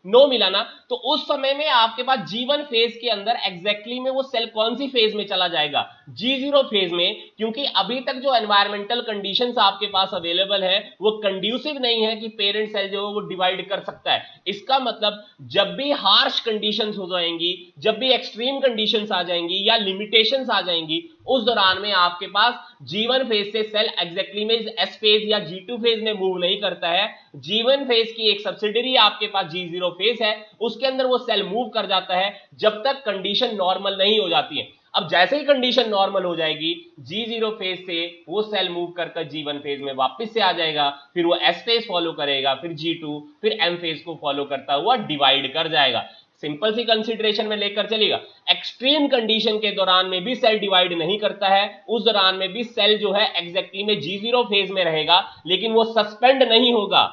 नो मिला ना। तो उस समय में आपके पास G1 फेज के अंदर एग्जैक्टली में वो सेल कौन सी फेज में चला जाएगा? G0 फेज में, क्योंकि अभी तक जो एनवायरमेंटल कंडीशंस आपके पास अवेलेबल है वो कंड्यूसिव नहीं है कि पेरेंट सेल जो है वो डिवाइड कर सकता है। इसका मतलब जब भी हार्श कंडीशंस हो जाएंगी, जब भी एक्सट्रीम कंडीशंस आ जाएंगी या लिमिटेशंस आ जाएंगी, उस दौरान में आपके पास G1 फेज से सेल एग्जैक्टली में S फेज या G2 फेज में मूव नहीं करता है। G1 फेज की एक सब्सिडरी आपके पास G0 फेज है, उसके अंदर वो सेल मूव कर जाता है जब तक कंडीशन नॉर्मल नहीं हो जाती है। अब जैसे ही कंडीशन नॉर्मल हो जाएगी, G0 फेज से वो सेल मूव कर G1 फेज में वापस से आ जाएगा, फिर वो S फेज फॉलो करेगा, फिर G2, फिर M फेज को फॉलो करता हुआ डिवाइड कर जाएगा। सिंपल सी कंसीडरेशन में लेकर चलेगा। एक्सट्रीम कंडीशन के दौरान में भी सेल डिवाइड नहीं करता है, उस दौरान में भी सेल जो है एग्जैक्टली में G0 फेज में रहेगा, लेकिन वो सस्पेंड नहीं होगा।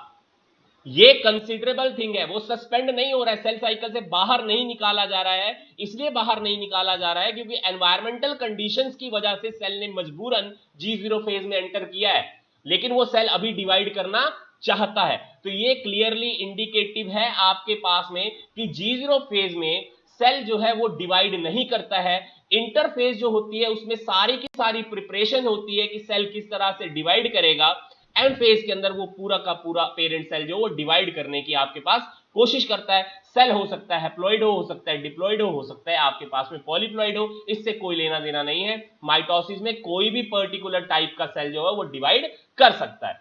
ये कंसिडरेबल थिंग है, वो सस्पेंड नहीं हो रहा है, सेल साइकिल से बाहर नहीं निकाला जा रहा है। इसलिए बाहर नहीं निकाला जा रहा है क्योंकि एनवायरमेंटल कंडीशंस की वजह से सेल ने मजबूरन G0 फेज में एंटर किया है, लेकिन वो सेल अभी डिवाइड करना चाहता है। तो ये क्लियरली इंडिकेटिव है आपके पास में कि G0 फेज में सेल जो है वो डिवाइड नहीं करता है। इंटरफेज जो होती है उसमें सारी की सारी प्रिपरेशन होती है कि सेल किस तरह से डिवाइड करेगा। एम फेज के अंदर वो पूरा का पूरा पेरेंट सेल जो वो डिवाइड करने की आपके पास कोशिश करता है। सेल हो सकता है हैप्लॉइड हो सकता है डिप्लॉइड हो सकता है आपके पास में पॉलीप्लॉइड हो, इससे कोई लेना देना नहीं है। माइटोसिस में कोई भी पर्टिकुलर टाइप का सेल जो है वो डिवाइड कर सकता है।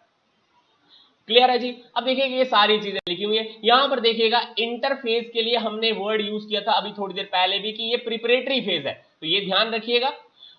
क्लियर है जी। अब देखिएगा ये सारी चीजें लिखी हुई है। यहां पर देखिएगा इंटरफेज के लिए हमने वर्ड यूज किया था अभी थोड़ी देर पहले भी कि ये प्रिपरेटरी फेज है, तो ये ध्यान रखिएगा।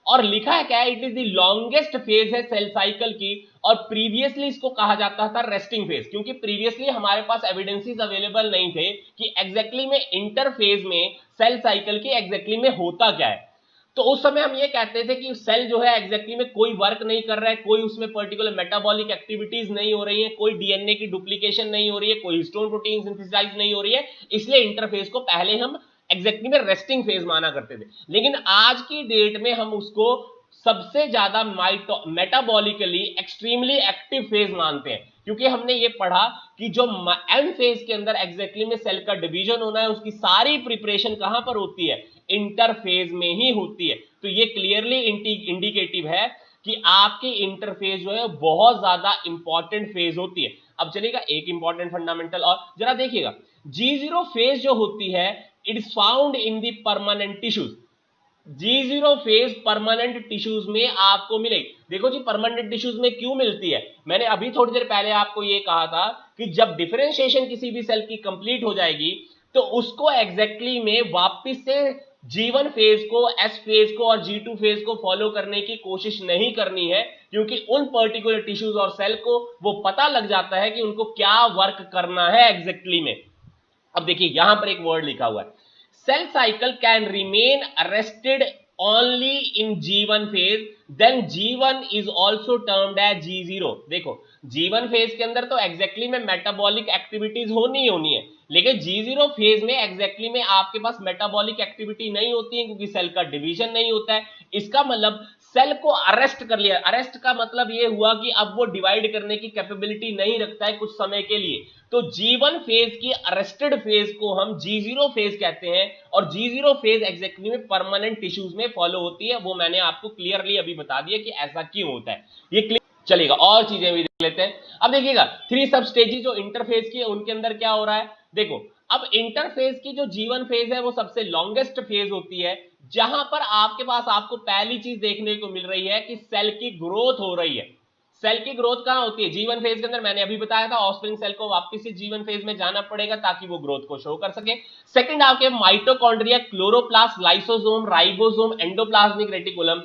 और लिखा है क्या है, it is the longest phase है सेल साइकिल की, और प्रीवियसली इसको कहा जाता था रेस्टिंग फेज, क्योंकि प्रीवियसली हमारे पास एविडेंसेस अवेलेबल नहीं थे कि एग्जैक्टली में इंटरफेज में सेल साइकिल के एग्जैक्टली में होता क्या है। तो उस समय हम ये कहते थे कि सेल जो है एग्जैक्टली में कोई वर्क नहीं कर रहा है, कोई उसमें पर्टिकुलर मेटाबॉलिक एक्टिविटीज नहीं हो रही है, कोई डीएनए की डुप्लीकेशन नहीं हो रही है, कोई हिस्टोन प्रोटीन सिंथेसाइज नहीं हो रही है, इसलिए इंटरफेज को पहले हम एग्जैक्टली में रेस्टिंग फेज माना करते थे। लेकिन आज की डेट में हम उसको सबसे ज्यादा मेटाबॉलिकली एक्सट्रीमली एक्टिव फेज मानते हैं, क्योंकि हमने ये पढ़ा कि जो एम फेज के अंदर एग्जैक्टली में सेल का डिवीजन होना है उसकी सारी प्रिपरेशन कहां पर होती है, इंटरफेज में ही होती है। तो ये क्लियरली इंडिकेटिव है कि आपकी इंटरफेज जो है बहुत ज्यादा इंपॉर्टेंट फेज होती है। अब चलिएगा एक इंपॉर्टेंट फंडामेंटल और जरा देखिएगा, G0 फेज जो होती है it is found in the permanent tissues. G0 phase permanent tissues में आपको मिलेगी। देखो जी परमानेंट टिश्यूज में क्यों मिलती है, मैंने अभी थोड़ी देर पहले आपको ये कहा था कि जब डिफरेंशिएशन किसी भी सेल की कंप्लीट हो जाएगी तो उसको एग्जैक्टली में वापस से G1 फेज को, S फेज को और G2 फेज को फॉलो करने की कोशिश नहीं करनी है, क्योंकि उन पर्टिकुलर टिश्यूज और सेल को वो पता लग जाता है कि उनको क्या वर्क करना है एग्जैक्टली में। अब देखिए यहां पर एक वर्ड लिखा हुआ है, cell cycle can remain arrested only in G1 phase, then G1 is also termed as G0। देखो G1 फेज के अंदर तो एग्जैक्टली में मेटाबॉलिक एक्टिविटीज होनी है, लेकिन G0 फेज में एग्जैक्टली में आपके पास मेटाबॉलिक एक्टिविटी नहीं होती है, क्योंकि सेल का डिवीजन नहीं होता है। इसका मतलब सेल को अरेस्ट कर लिया। अरेस्ट का मतलब ये हुआ कि अब वो डिवाइड करने की कैपेबिलिटी नहीं रखता है कुछ समय के लिए। तो G1 फेज की अरेस्टेड फेज को हम G0 फेज कहते हैं, और G0 फेज एग्जैक्टली में परमानेंट टिश्यूज में फॉलो होती है। वो मैंने आपको क्लियरली अभी बता दिया कि ऐसा क्यों होता है। ये क्लियर चलेगा, और चीजें भी देख लेते हैं। अब देखिएगा 3 सब स्टेजेस जो इंटरफेज की है उनके अंदर क्या हो रहा है। देखो अब इंटरफेज की जो G1 फेज है वो सबसे लॉन्गेस्ट फेज होती है, जहां पर आपके पास आपको पहली चीज देखने को मिल रही है कि सेल की ग्रोथ हो रही है। सेल की ग्रोथ कहां होती है, G1 फेज के अंदर। मैंने अभी बताया था ऑफस्प्रिंग सेल को वापस से G1 फेज में जाना पड़ेगा ताकि वो ग्रोथ को शो कर सके। सेकंड आपके mitochondria, chloroplast, lysosome, ribosome, endoplasmic reticulum,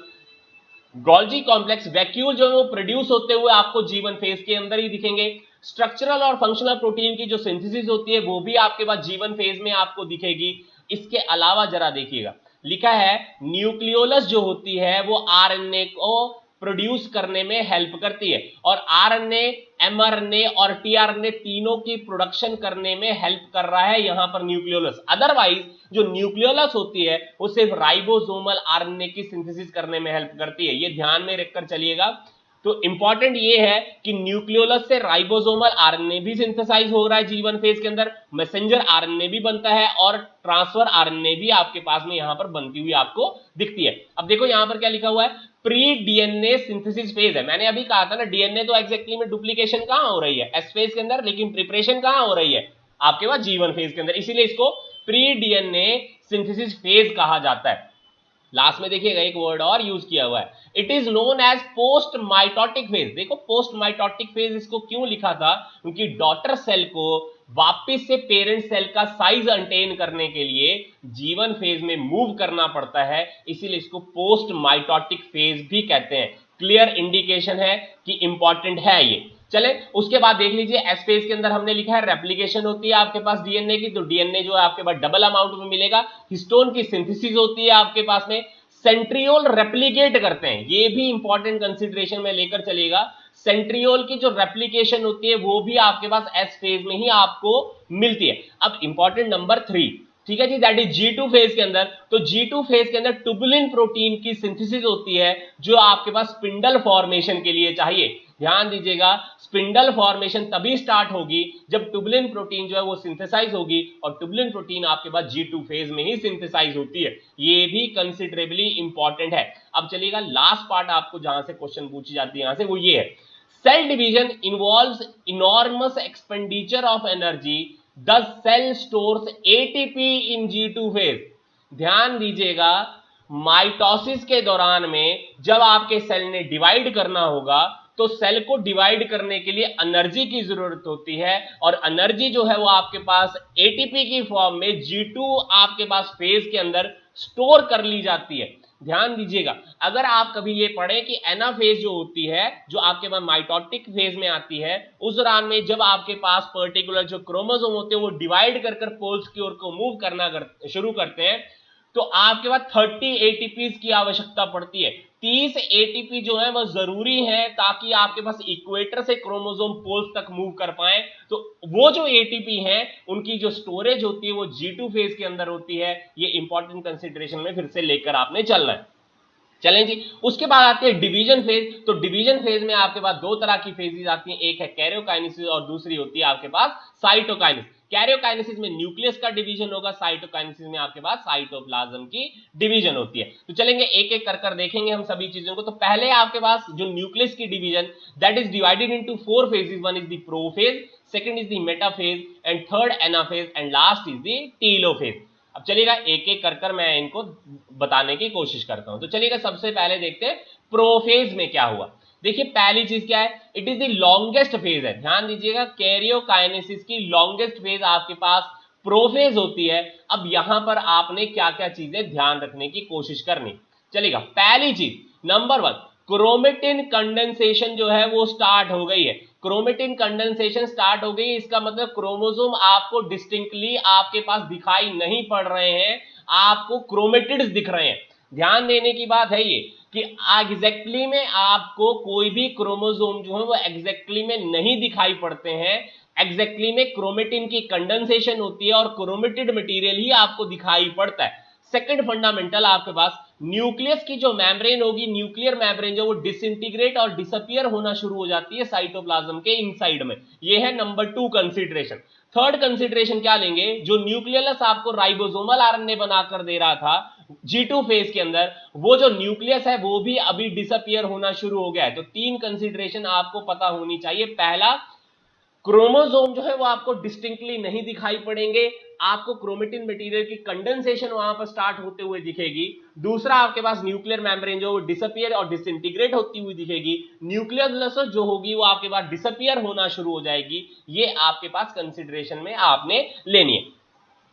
Golgi complex, vacuole जो है वो प्रोड्यूस होते हुए आपको G1 फेज के अंदर ही दिखेंगे। स्ट्रक्चरल और फंक्शनल प्रोटीन की जो सिंथेसिस होती है वो भी आपके पास G1 फेज में आपको दिखेगी। इसके अलावा जरा देखिएगा, लिखा है न्यूक्लियोलस जो होती है वो आरएनए को प्रोड्यूस करने में हेल्प करती है, और आरएनए, एमआरएनए और टीआरएनए तीनों की प्रोडक्शन करने में हेल्प कर रहा है यहां पर न्यूक्लियोलस। अदरवाइज जो न्यूक्लियोलस होती है वो सिर्फ राइबोसोमल आरएनए की सिंथेसिस करने में हेल्प करती है, ये ध्यान में रखकर चलिएगा। तो इंपॉर्टेंट ये है कि न्यूक्लियोलस से राइबोसोमल आरएनए भी सिंथेसाइज हो रहा है G1 फेज के अंदर, मैसेंजर आरएनए भी बनता है, और ट्रांसफर आरएनए भी आपके पास में यहां पर बनती हुई आपको दिखती है। अब देखो यहां पर क्या लिखा हुआ है, प्री डीएनए सिंथेसिस फेज है। मैंने अभी कहा था ना डीएनए तो एग्जैक्टली में डुप्लीकेशन कहां हो रही है, एस फेज के अंदर, लेकिन प्रिपरेशन कहां हो रही है आपके पास G1 फेज के अंदर, इसीलिए इसको प्री डीएनए सिंथेसिस फेज कहा जाता है। लास्ट में देखिएगा एक वर्ड और यूज किया हुआ है, it is known as post mitotic phase. देखो पोस्ट माइटोटिक फेज इसको क्यों लिखा था, क्योंकि डॉटर सेल को वापस से पेरेंट सेल का साइज अटेन करने के लिए G1 फेज में मूव करना पड़ता है, इसीलिए इसको पोस्ट माइटोटिक फेज भी कहते हैं। क्लियर इंडिकेशन है कि इंपॉर्टेंट है ये। चले उसके बाद देख लीजिए एस फेज के अंदर हमने लिखा है रेप्लिकेशन होती है आपके पास डीएनए की, तो डीएनए जो है आपके पास डबल अमाउंट में मिलेगा। हिस्टोन की सिंथेसिस होती है आपके पास में। सेंट्रियोल रेप्लिकेट करते हैं, ये भी इंपॉर्टेंट कंसिडरेशन में लेकर चलेगा। सेंट्रियोल की जो रेप्लिकेशन होती है वो भी आपके पास एस फेज में ही आपको मिलती है। अब इंपॉर्टेंट नंबर 3, ठीक है जी, दैट इज G2 फेज के अंदर। तो G2 फेज के अंदर टुबुलिन प्रोटीन की सिंथेसिस होती है जो आपके पास स्पिंडल फॉर्मेशन के लिए चाहिए। ध्यान दीजिएगा, स्पिंडल फॉर्मेशन तभी स्टार्ट होगी जब टुबुलिन प्रोटीन जो है वो सिंथेसाइज होगी, और टुबुलिन प्रोटीन आपके पास G2 फेज में ही सिंथेसाइज होती है। ये भी कंसिडरेबली इंपॉर्टेंट है। अब चलिएगा लास्ट पार्ट आपको जहां से क्वेश्चन पूछी जाती है यहां से, वो ये है, cell division involves enormous expenditure of energy, the cell stores ATP in G2 phase. ध्यान दीजिएगा, माइटोसिस के दौरान में जब आपके सेल ने डिवाइड करना होगा तो सेल को डिवाइड करने के लिए एनर्जी की जरूरत होती है, और एनर्जी जो है वो आपके पास एटीपी की फॉर्म में G2 आपके पास फेज के अंदर स्टोर कर ली जाती है। ध्यान दीजिएगा, अगर आप कभी ये पढ़ें कि एनाफेज जो होती है जो आपके पास माइटोटिक फेज में आती है, उस दौरान में जब आपके पास पर्टिकुलर जो क्रोमोसोम होते हैं वो डिवाइड कर पोल्स की ओर को मूव करना शुरू करते हैं, तो आपके पास 30 एटीपीज की आवश्यकता पड़ती है। 30 एटीपी जो है वह जरूरी है ताकि आपके पास इक्वेटर से क्रोमोसोम पोल्स तक मूव कर पाए। तो वो जो एटीपी हैं उनकी जो स्टोरेज होती है वो G2 फेज के अंदर होती है। ये इंपॉर्टेंट कंसिडरेशन में फिर से लेकर आपने चलना है। चलें जी, उसके बाद आती है डिवीजन फेज। तो डिवीजन फेज में आपके पास दो तरह की फेजेस आती हैं, एक है कैरियोकाइनेसिस और दूसरी होती है आपके पास साइटोकाइनेसिस। कैरियोकाइनेसिस में न्यूक्लियस का डिवीजन होगा, साइटोकाइनेसिस में आपके पास साइटोप्लाज्म की डिवीजन होती है। तो चलेंगे एक एक कर देखेंगे हम सभी चीजों को। तो पहले आपके पास जो न्यूक्लियस की division, that is divided into 4 phases. One is the prophase, second is the metaphase, and third anaphase, and last is the telophase. अब चलिएगा एक एक कर मैं इनको बताने की कोशिश करता हूं। तो चलिएगा सबसे पहले देखते हैं प्रोफेज में क्या हुआ। देखिए पहली चीज क्या है, it is the longest phase है। ध्यान दीजिएगा, कैरियोकाइनेसिस की लॉन्गेस्ट फेज आपके पास प्रोफेज होती है। अब यहां पर आपने क्या क्या चीजें ध्यान रखने की कोशिश करनी। चलिएगा पहली चीज नंबर 1, क्रोमेटिन कंडेंसेशन जो है वो स्टार्ट हो गई है। क्रोमेटिन कंडेंसेशन स्टार्ट हो गई, इसका मतलब क्रोमोसोम आपको डिस्टिंक्टली आपके पास दिखाई नहीं पड़ रहे हैं, आपको क्रोमेटिड्स दिख रहे हैं। ध्यान देने की बात है ये कि एग्जैक्टली में आपको कोई भी क्रोमोसोम जो है वो एग्जैक्टली में नहीं दिखाई पड़ते हैं। एग्जैक्टली में क्रोमेटिन की कंडेंसेशन होती है और क्रोमेटिड मटेरियल ही आपको दिखाई पड़ता है। सेकंड फंडामेंटल, आपके पास न्यूक्लियस की जो मेम्ब्रेन होगी, न्यूक्लियर मेम्ब्रेन जो वो डिसइंटीग्रेट और डिसअपियर होना शुरू हो जाती है साइटोप्लाज्म के इनसाइड में। ये है नंबर 2 कंसीडरेशन। थर्ड कंसीडरेशन क्या लेंगे, जो न्यूक्लियस आपको राइबोसोमल आरएनए बनाकर दे रहा था G2 फेज के अंदर, वो जो न्यूक्लियस है वो भी अभी डिसअपियर होना शुरू हो गया है। तो 3 कंसीडरेशन आपको पता होनी चाहिए। पहला, क्रोमोसोम जो है वो आपको डिस्टिंक्टली नहीं दिखाई पड़ेंगे, आपको क्रोमेटिन मटेरियल की कंडेंसेशन वहां पर स्टार्ट होते हुए दिखेगी। दूसरा, आपके पास न्यूक्लियर मेम्ब्रेन जो डिसअपियर और डिसइंटीग्रेट होती हुई दिखेगी। न्यूक्लियस जो होगी वो आपके पास डिसअपियर होना शुरू हो जाएगी। ये आपके पास कंसिडरेशन में आपने लेनी है।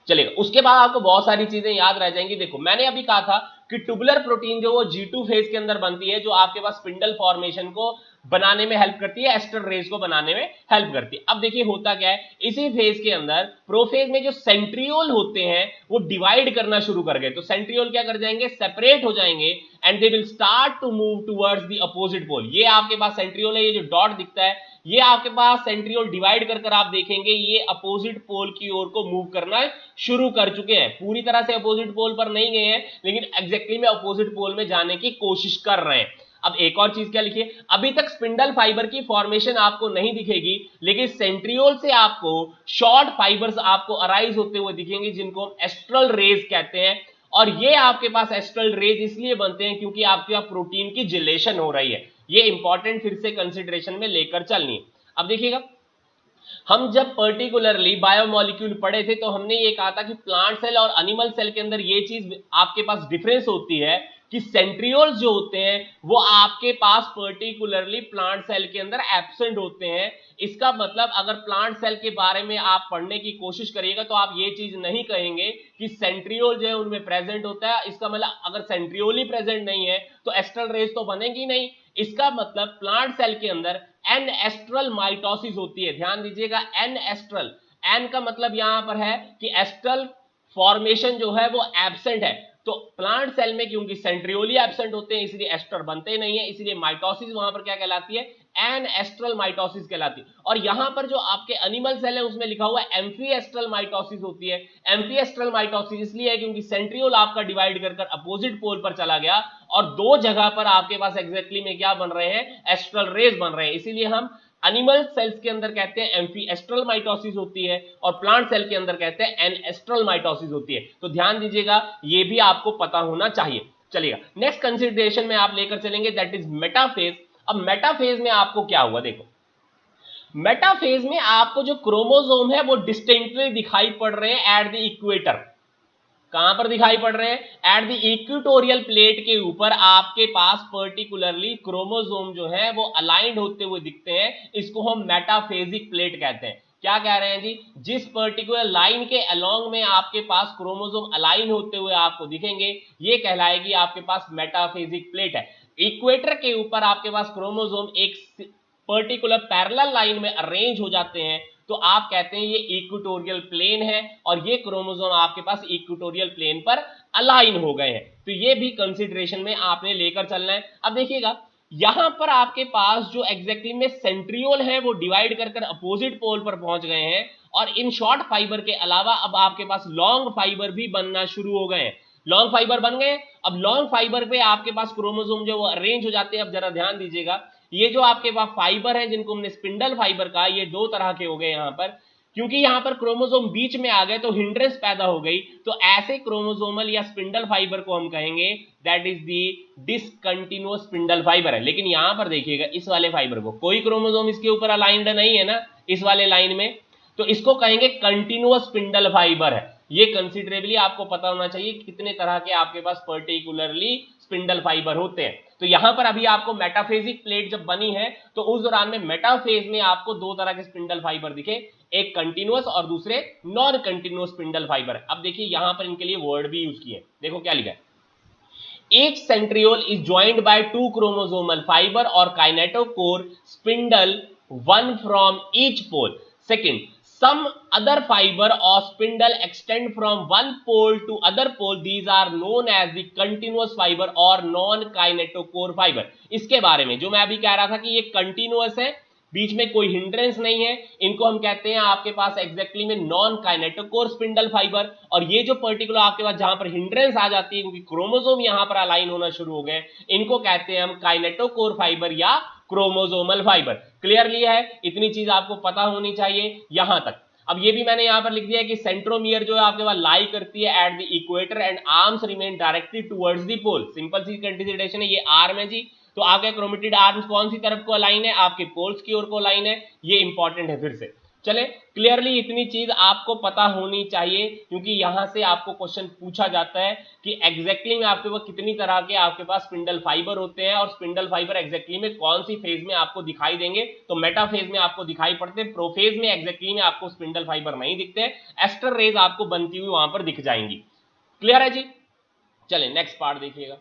चलेगा, उसके बाद आपको बहुत सारी चीजें याद रह जाएंगी। देखो मैंने अभी कहा था कि ट्यूबुलर प्रोटीन जो वो G2 फेज के अंदर बनती है, जो आपके पास स्पिंडल फॉर्मेशन को बनाने में हेल्प करती है, एस्टर रेज को बनाने में हेल्प करती है। अब देखिए होता क्या है, इसी फेज के अंदर प्रोफेज में जो सेंट्रियोल होते हैं वो डिवाइड करना शुरू कर गए। तो सेंट्रियोल क्या कर जाएंगे, सेपरेट हो जाएंगे, and they will start to move towards the opposite pole. ये आपके पास सेंट्रियोल है, ये जो डॉट दिखता है ये आपके पास सेंट्रियोल डिवाइड कर आप देखेंगे ये अपोजिट पोल की ओर को मूव करना शुरू कर चुके हैं। पूरी तरह से अपोजिट पोल पर नहीं गए हैं, लेकिन एग्जैक्टली में अपोजिट पोल में जाने की कोशिश कर रहे हैं। अब एक और चीज क्या लिखिए, अभी तक स्पिंडल फाइबर की फॉर्मेशन आपको नहीं दिखेगी, लेकिन सेंट्रियोल से आपको शॉर्ट फाइबर्स आपको अराइज होते हुए दिखेंगे, जिनको हम एस्ट्रल रेज कहते हैं। और ये आपके पास एस्ट्रल रेज इसलिए बनते हैं क्योंकि आपके पास प्रोटीन की जिलेशन हो रही है। ये इंपॉर्टेंट फिर से कंसिडरेशन में लेकर चलनी है। अब देखिएगा, हम जब पर्टिकुलरली बायोमोलिक्यूल पढ़े थे तो हमने ये कहा था कि प्लांट सेल और एनिमल सेल के अंदर ये चीज आपके पास डिफरेंस होती है कि सेंट्रियोल्स जो होते हैं वो आपके पास पर्टिकुलरली प्लांट सेल के अंदर एब्सेंट होते हैं। इसका मतलब अगर प्लांट सेल के बारे में आप पढ़ने की कोशिश करिएगा तो आप ये चीज नहीं कहेंगे कि सेंट्रियोल जो है उनमें प्रेजेंट होता है। इसका मतलब अगर सेंट्रियोल ही प्रेजेंट नहीं है तो एस्ट्रल रेज तो बनेगी नहीं। इसका मतलब प्लांट सेल के अंदर एन एस्ट्रल माइटोसिस होती है। ध्यान दीजिएगा, एन एस्ट्रल, एन का मतलब यहां पर है कि एस्ट्रल फॉर्मेशन जो है वो एब्सेंट है। तो प्लांट सेल में क्योंकि सेंट्रियोली एब्सेंट होते हैं इसलिए एस्टर बनते नहीं है, इसलिए माइटोसिस वहां पर क्या कहलाती है, एन एस्ट्रल माइटोसिस कहलाती है। और यहां पर जो आपके एनिमल सेल है उसमें लिखा हुआ है एम्फी एस्ट्रल माइटोसिस होती है। एम्फी एस्ट्रल माइटोसिस इसलिए है क्योंकि सेंट्रियोल आपका डिवाइड कर अपोजिट पोल पर चला गया और दो जगह पर आपके पास एग्जैक्टली में क्या बन रहे हैं, एस्ट्रल रेज बन रहे हैं। इसीलिए हम एनिमल सेल्स के अंदर कहते हैं एम्फी एस्ट्रल माइटोसिस होती है और प्लांट सेल के अंदर कहते हैं एन एस्ट्रल माइटोसिस होती है। तो ध्यान दीजिएगा, ये भी आपको पता होना चाहिए। चलिएगा नेक्स्ट कंसिडरेशन में आप लेकर चलेंगे, दैट इज मेटाफेज। अब मेटाफेज में आपको क्या हुआ, देखो मेटाफेज में आपको जो क्रोमोसोम है वो डिस्टिंक्टली दिखाई पड़ रहे हैं एट द इक्वेटर। कहां पर दिखाई पड़ रहे हैं, एट द इक्वेटोरियल प्लेट के ऊपर आपके पास पर्टिकुलरली क्रोमोसोम जो है वो अलाइंड होते हुए दिखते हैं। इसको हम मेटाफेजिक प्लेट कहते हैं। क्या कह रहे हैं जी, जिस पर्टिकुलर लाइन के अलोंग में आपके पास क्रोमोसोम अलाइन होते हुए आपको दिखेंगे ये कहलाएगी आपके पास मेटाफेजिक प्लेट है। इक्वेटर के ऊपर आपके पास क्रोमोसोम एक पर्टिकुलर पैरेलल लाइन में अरेंज हो जाते हैं तो आप कहते हैं ये इक्वेटोरियल प्लेन है और ये क्रोमोसोम आपके पास इक्वेटोरियल प्लेन पर अलाइन हो गए हैं। तो ये भी कंसीडरेशन में आपने लेकर चलना है। अब देखिएगा यहां पर आपके पास जो एग्जैक्टली में सेंट्रियोल है वो डिवाइड कर अपोजिट पोल पर पहुंच गए हैं और इन शॉर्ट फाइबर के अलावा अब आपके पास लॉन्ग फाइबर भी बनना शुरू हो गए हैं। लॉन्ग फाइबर बन गए। अब लॉन्ग फाइबर पे आपके पास क्रोमोसोम जो वो अरेंज हो जाते हैं। अब जरा ध्यान दीजिएगा, ये जो आपके पास फाइबर है जिनको हमने स्पिंडल फाइबर कहा, ये दो तरह के हो गए यहां पर। क्योंकि यहां पर क्रोमोसोम बीच में आ गए तो हिंड्रेंस पैदा हो गई। तो ऐसे क्रोमोसोमल या स्पिंडल फाइबर को हम कहेंगे that is the discontinuous spindle fibre है। लेकिन यहां पर देखिएगा इस वाले फाइबर को कोई क्रोमोसोम इसके ऊपर अलाइंड नहीं है ना इस वाले लाइन में, तो इसको कहेंगे कंटिन्यूअस स्पिंडल फाइबर है। ये कंसिडरेबली आपको पता होना चाहिए कितने तरह के आपके पास पर्टिकुलरली स्पिंडल फाइबर होते हैं। तो यहां पर अभी आपको मेटाफेजिक प्लेट जब बनी है तो उस दौरान में मेटाफेज में आपको दो तरह के स्पिंडल फाइबर दिखे, एक कंटिन्यूअस और दूसरे नॉन कंटिन्यूअस स्पिंडल फाइबर। अब देखिए यहां पर इनके लिए वर्ड भी यूज किए, देखो क्या लिखा है, each centriole is joined by two chromosomal fiber or kinetochore spindle, one from each pole. Second, some other fiber or spindle extend from one pole to other pole. These are known as the continuous fiber or non kinetochore fiber. इसके बारे में जो मैं अभी कह रहा था कि ये कंटिन्यूअस है, बीच में कोई हिंड्रेंस नहीं है, इनको हम कहते हैं आपके पास एग्जैक्टली में नॉन काइनेटोकोर स्पिंडल फाइबर। और ये जो पर्टिकुलर आपके पास जहां पर हिंड्रेंस आ जाती है क्योंकि क्रोमोसोम यहां पर अलाइन होना शुरू हो गए, इनको कहते हैं हम काइनेटोकोर फाइबर या क्रोमोसोमल फाइबर। क्लियरली है, इतनी चीज आपको पता होनी चाहिए यहां तक। अब ये भी मैंने यहां पर लिख दिया है कि सेंट्रोमियर जो है आपके पास लाई करती है at the equator and arms remain directly towards the pole. Simple सी कंसिडरेशन है, ये आर्म है जी, तो आपके क्रोमेटिड आर्म्स कौन सी तरफ को अलाइन है, आपके पोल्स की ओर को अलाइन है। ये इंपॉर्टेंट है। फिर से चले, क्लियरली इतनी चीज आपको पता होनी चाहिए क्योंकि यहां से आपको क्वेश्चन पूछा जाता है कि एग्जैक्टली में आपके पास कितनी तरह के आपके पास स्पिंडल फाइबर होते हैं और स्पिंडल फाइबर एग्जैक्टली में कौन सी फेज में आपको दिखाई देंगे। तो मेटाफेज में आपको दिखाई पड़ते हैं, प्रोफेज में एग्जैक्टली में आपको स्पिंडल फाइबर नहीं दिखते, एस्टर रेज आपको बनती हुई वहां पर दिख जाएंगी। क्लियर है जी। चले नेक्स्ट पार्ट देखिएगा।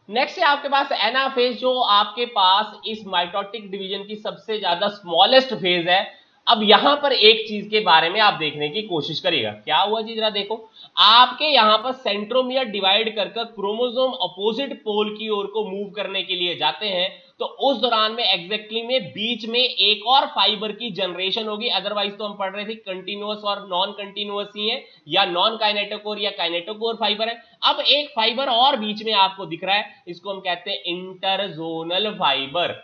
नेक्स्ट है आपके पास एनाफेज, जो आपके पास इस माइटोटिक डिवीजन की सबसे ज्यादा स्मॉलेस्ट फेज है। अब यहां पर एक चीज के बारे में आप देखने की कोशिश करिएगा, क्या हुआ जी जरा देखो, आपके यहां पर सेंट्रोमियर डिवाइड कर क्रोमोसोम अपोजिट पोल की ओर को मूव करने के लिए जाते हैं तो उस दौरान में एग्जैक्टली में बीच में एक और फाइबर की जनरेशन होगी। अदरवाइज तो हम पढ़ रहे थे कंटिन्यूअस और नॉन कंटिन्यूअस ही है या नॉन काइनेटोकोर या काइनेटोकोर फाइबर है। अब एक फाइबर और बीच में आपको दिख रहा है, इसको हम कहते हैं इंटरजोनल फाइबर।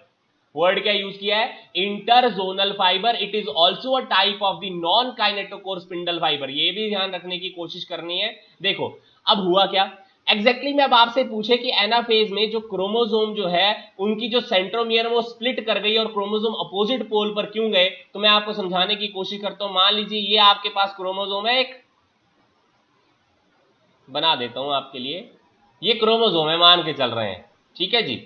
वर्ड क्या यूज किया है, interzonal fibre. It is also a type of the non kinetochore spindle fibre. ये भी ध्यान रखने की कोशिश करनी है। देखो अब हुआ क्या एग्जैक्टली मैं अब आपसे पूछे कि एनाफेज में जो क्रोमोसोम जो है उनकी जो सेंट्रोमियर वो स्प्लिट कर गई और क्रोमोसोम अपोजिट पोल पर क्यों गए, तो मैं आपको समझाने की कोशिश करता हूं। मान लीजिए ये आपके पास क्रोमोसोम है, एक बना देता हूं आपके लिए, ये क्रोमोसोम है, मान के चल रहे हैं, ठीक है जी।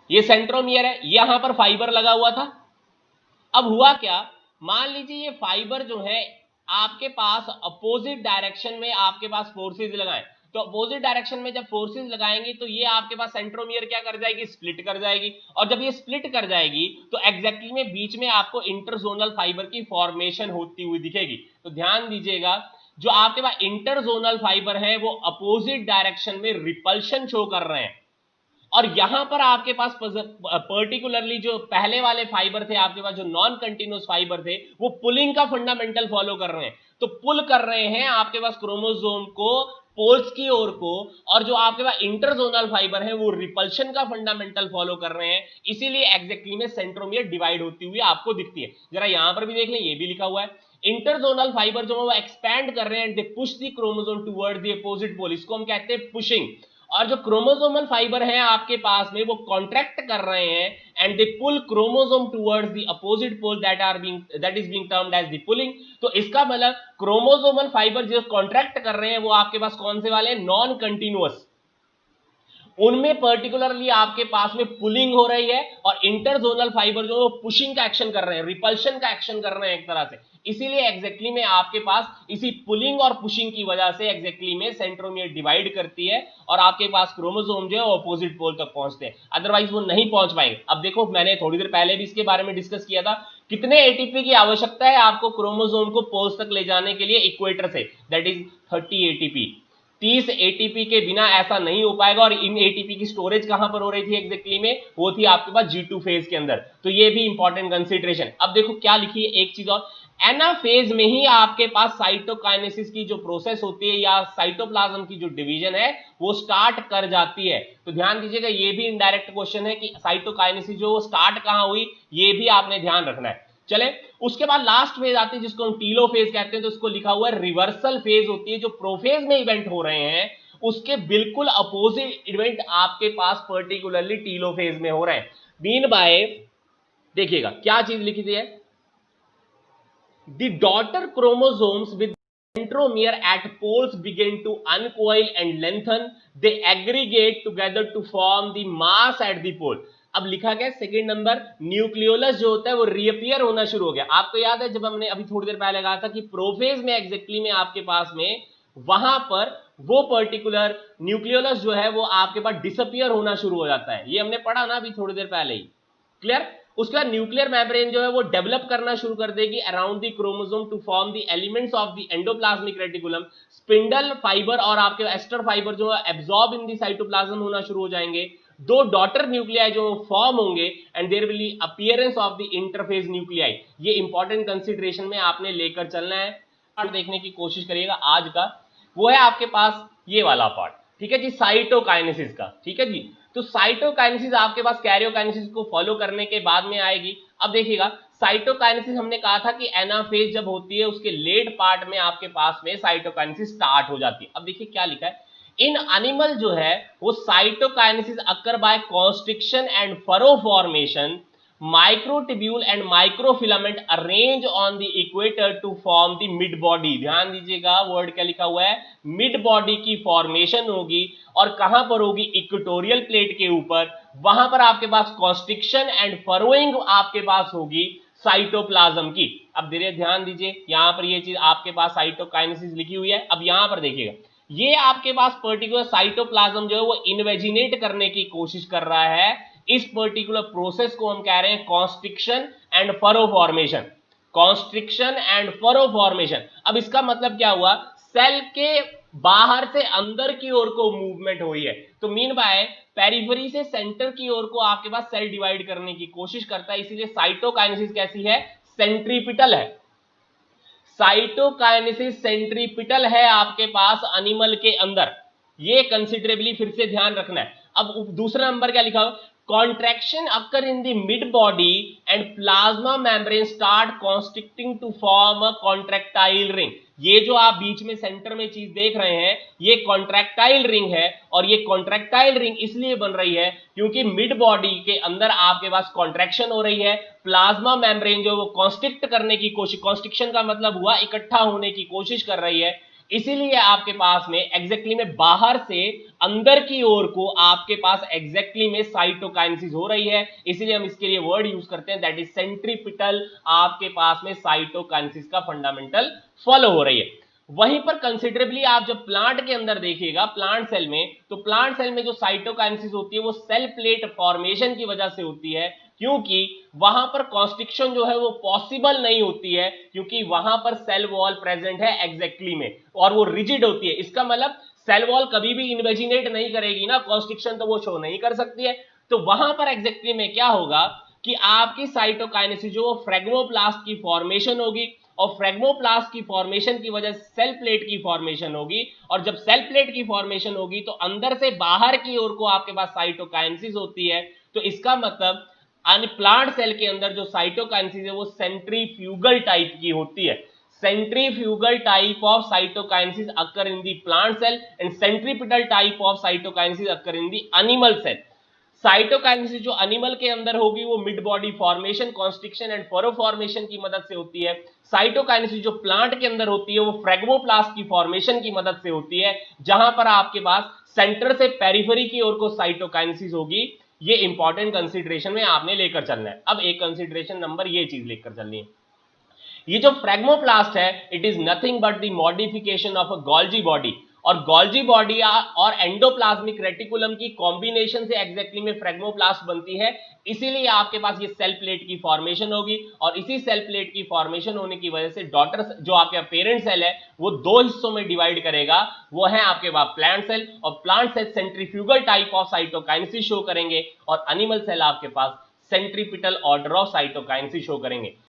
ये सेंट्रोमियर है, यहां पर फाइबर लगा हुआ था। अब हुआ क्या, मान लीजिए ये फाइबर जो है आपके पास अपोजिट डायरेक्शन में आपके पास फोर्सेज लगाएं, तो अपोजिट डायरेक्शन में जब फोर्सेज लगाएंगे तो ये आपके पास सेंट्रोमियर क्या कर जाएगी, स्प्लिट कर जाएगी। और जब ये स्प्लिट कर जाएगी तो एग्जैक्टली में बीच में आपको इंटरजोनल फाइबर की फॉर्मेशन होती हुई दिखेगी। तो ध्यान दीजिएगा, जो आपके पास इंटरजोनल फाइबर है वो अपोजिट डायरेक्शन में रिपल्शन शो कर रहे हैं। और यहां पर आपके पास पर्टिकुलरली जो पहले वाले फाइबर थे आपके पास, जो नॉन कंटिन्यूस फाइबर थे, वो पुलिंग का फंडामेंटल फॉलो कर रहे हैं। तो पुल कर रहे हैं आपके पास क्रोमोसोम को पोल्स की ओर को, और जो आपके पास इंटरजोनल फाइबर है वो रिपल्शन का फंडामेंटल फॉलो कर रहे हैं। इसीलिए एग्जैक्टली में सेंट्रोमियर डिवाइड होती हुई आपको दिखती है। जरा यहां पर भी देख लें, ये भी लिखा हुआ है, इंटरजोनल फाइबर जो है वो एक्सपैंड कर रहे हैं, they push the chromosome towards the opposite pole, इसको हम कहते हैं पुशिंग। और जो क्रोमोसोमल फाइबर है आपके पास में वो कॉन्ट्रैक्ट कर रहे हैं, and they pull chromosome towards the opposite pole, that is being termed as the pulling. तो इसका मतलब क्रोमोसोमल फाइबर जो कॉन्ट्रैक्ट कर रहे हैं वो आपके पास कौन से वाले हैं, नॉन कंटिन्यूअस, उनमें पर्टिकुलरली आपके पास में पुलिंग हो रही है, और इंटरजोनल फाइबर जो है पुशिंग का एक्शन कर रहे हैं, रिपल्शन का एक्शन कर रहे हैं एक तरह से। इसीलिए एग्जैक्टली में आपके पास इसी पुलिंग और पुशिंग की वजह से एग्जैक्टली में सेंट्रोमियर डिवाइड करती है, और आपके पास क्रोमोसोम जो है ऑपोजिट पोल तक पहुंचते हैं, अदरवाइज वो नहीं पहुंच पाएंगे। अब देखो, मैंने थोड़ी देर पहले भी इसके बारे में डिस्कस किया था, कितने एटीपी की आवश्यकता है आपको क्रोमोसोम को पोल्स तक ले जाने के लिए इक्वेटर से, दैट इज 30 एटीपी। 30 एटीपी के बिना ऐसा नहीं हो पाएगा। और इन एटीपी की स्टोरेज कहां पर हो रही थी एग्जैक्टली में, वो थी आपके पास G2 फेज के अंदर। तो ये भी इंपॉर्टेंट कंसीडरेशन। अब देखो क्या लिखी है, एक चीज और, एनाफेज में ही आपके पास साइटोकाइनेसिस की जो प्रोसेस होती है या साइटोप्लाज्म की जो डिवीजन है वो स्टार्ट कर जाती है। तो ध्यान दीजिएगा, ये भी इनडायरेक्ट क्वेश्चन है कि साइटोकाइनेसिस जो स्टार्ट कहां हुई, ये भी आपने ध्यान रखना है। चले, उसके बाद लास्ट फेज आती है जिसको हम टीलो फेज कहते हैं, तो उसको लिखा हुआ है रिवर्सल फेज होती है। जो प्रोफेज में इवेंट हो रहे हैं उसके बिल्कुल अपोजिट इवेंट आपके पास पर्टिकुलरली टीलो फेज में हो रहे हैं। मीन बाय, देखिएगा क्या चीज लिखी थी है, the daughter chromosomes with centromere at poles begin to uncoil and lengthen, they aggregate together to form the mass at the pole। अब लिखा गया सेकंड नंबर, न्यूक्लियोलस जो होता है वो रीअपियर होना शुरू हो गया। आपको याद है जब हमने अभी थोड़ी देर पहले कहा था कि प्रोफेज में एग्जैक्टली में आपके पास में वहां पर वो पर्टिकुलर न्यूक्लियोलस जो है वो आपके पास डिसअपियर होना शुरू हो जाता है, ये हमने पढ़ा ना अभी थोड़ी देर पहले ही, क्लियर। उसके बाद न्यूक्लियर मेम्ब्रेन जो है वो डेवलप करना शुरू कर देगी around the chromosome to form the elements of the endoplasmic reticulum. Spindle fibre और आपके एस्टर फाइबर जो है एब्जॉर्ब इन द साइटोप्लाज्म होना शुरू हो जाएंगे। दो डॉटर न्यूक्लियाई जो फॉर्म होंगे, and there will be appearance of the interphase nuclei. ये इंपॉर्टेंट कंसीडरेशन में आपने लेकर चलना है। पार्ट देखने की कोशिश करिएगा आज का, वो है आपके पास ये वाला पार्ट, ठीक है जी, साइटोकाइनेसिस का, ठीक है जी। तो साइटोकाइनेसिस आपके पास कैरियोकाइनेसिस को फॉलो करने के बाद में आएगी। अब देखिएगा, साइटोकाइनेसिस हमने कहा था कि एनाफेज जब होती है उसके लेट पार्ट में आपके पास में साइटोकाइनेसिस स्टार्ट हो जाती है। अब देखिए क्या लिखा है, इन एनिमल जो है वो cytokinesis occur by constriction and furrow formation, microtubule and microfilament arrange on the equator to form the mid body. ध्यान दीजिएगा, वर्ड क्या लिखा हुआ है, मिड बॉडी की फॉर्मेशन होगी, और कहां पर होगी, इक्वेटोरियल प्लेट के ऊपर। वहां पर आपके पास कॉन्स्ट्रिक्शन एंड फरोइंग आपके पास होगी साइटोप्लाज्म की। अब धीरे ध्यान दीजिए, यहां पर ये चीज आपके पास साइटोकाइनेसिस लिखी हुई है। अब यहां पर देखिएगा, ये आपके पास पर्टिकुलर साइटोप्लाज्म जो है वो इन्वेजिनेट करने की कोशिश कर रहा है। इस पर्टिकुलर प्रोसेस को हम कह रहे हैं constriction and furrow formation, constriction and furrow formation. अब इसका मतलब क्या हुआ, सेल के बाहर से अंदर की ओर को मूवमेंट हुई है। तो मीन बाय पेरिफेरी से सेंटर की ओर को आपके पास सेल डिवाइड करने की कोशिश करता है, इसीलिए साइटोकाइनेसिस कैसी है, सेंट्रीपिटल है। साइटोकाइनेसिस सेंट्रीपिटल है आपके पास एनिमल के अंदर, ये कंसिडरेबली फिर से ध्यान रखना है। अब दूसरा नंबर क्या लिखा हो, contraction occur in the mid body and plasma membrane start constricting to form a contractile ring। ये जो आप बीच में सेंटर में चीज देख रहे हैं ये कॉन्ट्रैक्टाइल रिंग है, और ये कॉन्ट्रैक्टाइल रिंग इसलिए बन रही है क्योंकि मिड बॉडी के अंदर आपके पास कॉन्ट्रैक्शन हो रही है। प्लाज्मा मेम्ब्रेन जो वो कॉन्स्ट्रिक्ट करने की कोशिश, कॉन्स्ट्रिक्शन का मतलब हुआ इकट्ठा होने की कोशिश कर रही है, इसीलिए आपके पास में एग्जैक्टली में बाहर से अंदर की ओर को आपके पास एग्जैक्टली में साइटोकाइनेसिस हो रही है, इसीलिए हम इसके लिए वर्ड यूज करते हैं दैट इज सेंट्रीपिटल आपके पास में साइटोकाइनेसिस का फंडामेंटल फॉलो हो रही है। वहीं पर कंसिडरेबली आप जब प्लांट के अंदर देखिएगा प्लांट सेल में, तो प्लांट सेल में जो साइटोकाइनेसिस होती है वो सेल प्लेट फॉर्मेशन की वजह से होती है, क्योंकि वहां पर कॉन्स्ट्रिक्शन जो है वो पॉसिबल नहीं होती है, क्योंकि वहां पर सेल वॉल प्रेजेंट है एग्जैक्टली में और वो रिजिड होती है। इसका मतलब सेल वॉल कभी भी इन्वेजिनेट नहीं करेगी ना, कॉन्स्ट्रिक्शन तो वो शो नहीं कर सकती है। तो वहां पर एग्जैक्टली में क्या होगा कि आपकी साइटोकाइनेसिस जो फ्रेगमोप्लास्ट की फॉर्मेशन होगी और फ्रेगमोप्लास्ट की फॉर्मेशन की वजह से सेल प्लेट की फॉर्मेशन होगी, और जब सेल प्लेट की फॉर्मेशन होगी तो अंदर से बाहर की ओर को आपके पास साइटोकाइनेसिस होती है। तो इसका मतलब प्लांट सेल के अंदर जो साइटोकाइनेसिस है वो सेंट्रीफ्यूगल टाइप की होती है। Centrifugal type of cytokinesis occur in the plant cell and centripetal type of cytokinesis occur in the animal cell. Cytokinesis जो एनिमल के अंदर होगी वो mid body formation, constriction and furrow formation की मदद से होती है। साइटोकाइनेसिस जो प्लांट के अंदर होती है वो फ्रेगमोप्लास्ट की फॉर्मेशन की मदद से होती है, जहां पर आपके पास सेंटर से पेरिफेरी की ओर को साइटोकाइनेसिस होगी। ये इंपॉर्टेंट कंसीडरेशन में आपने लेकर चलना है। अब एक कंसीडरेशन नंबर ये चीज लेकर चलनी है, ये जो फ्रेगमोप्लास्ट है it is nothing but the modification of a Golgi body, और गोल्जी बॉडी और एंडोप्लाज्मिक रेटिकुलम की कॉम्बिनेशन से एग्जैक्टली में फ्रेगमोप्लास्ट बनती है। इसीलिए आपके पास ये सेल प्लेट की फॉर्मेशन होगी, और इसी सेल प्लेट की फॉर्मेशन होने की वजह से डॉटर जो आपका पेरेंट सेल है वो दो हिस्सों में डिवाइड करेगा, वो है आपके पास प्लांट सेल, और plant cell centrifugal type of cytokinesis show करेंगे, और एनिमल सेल आपके पास centripetal order of cytokinesis show करेंगे।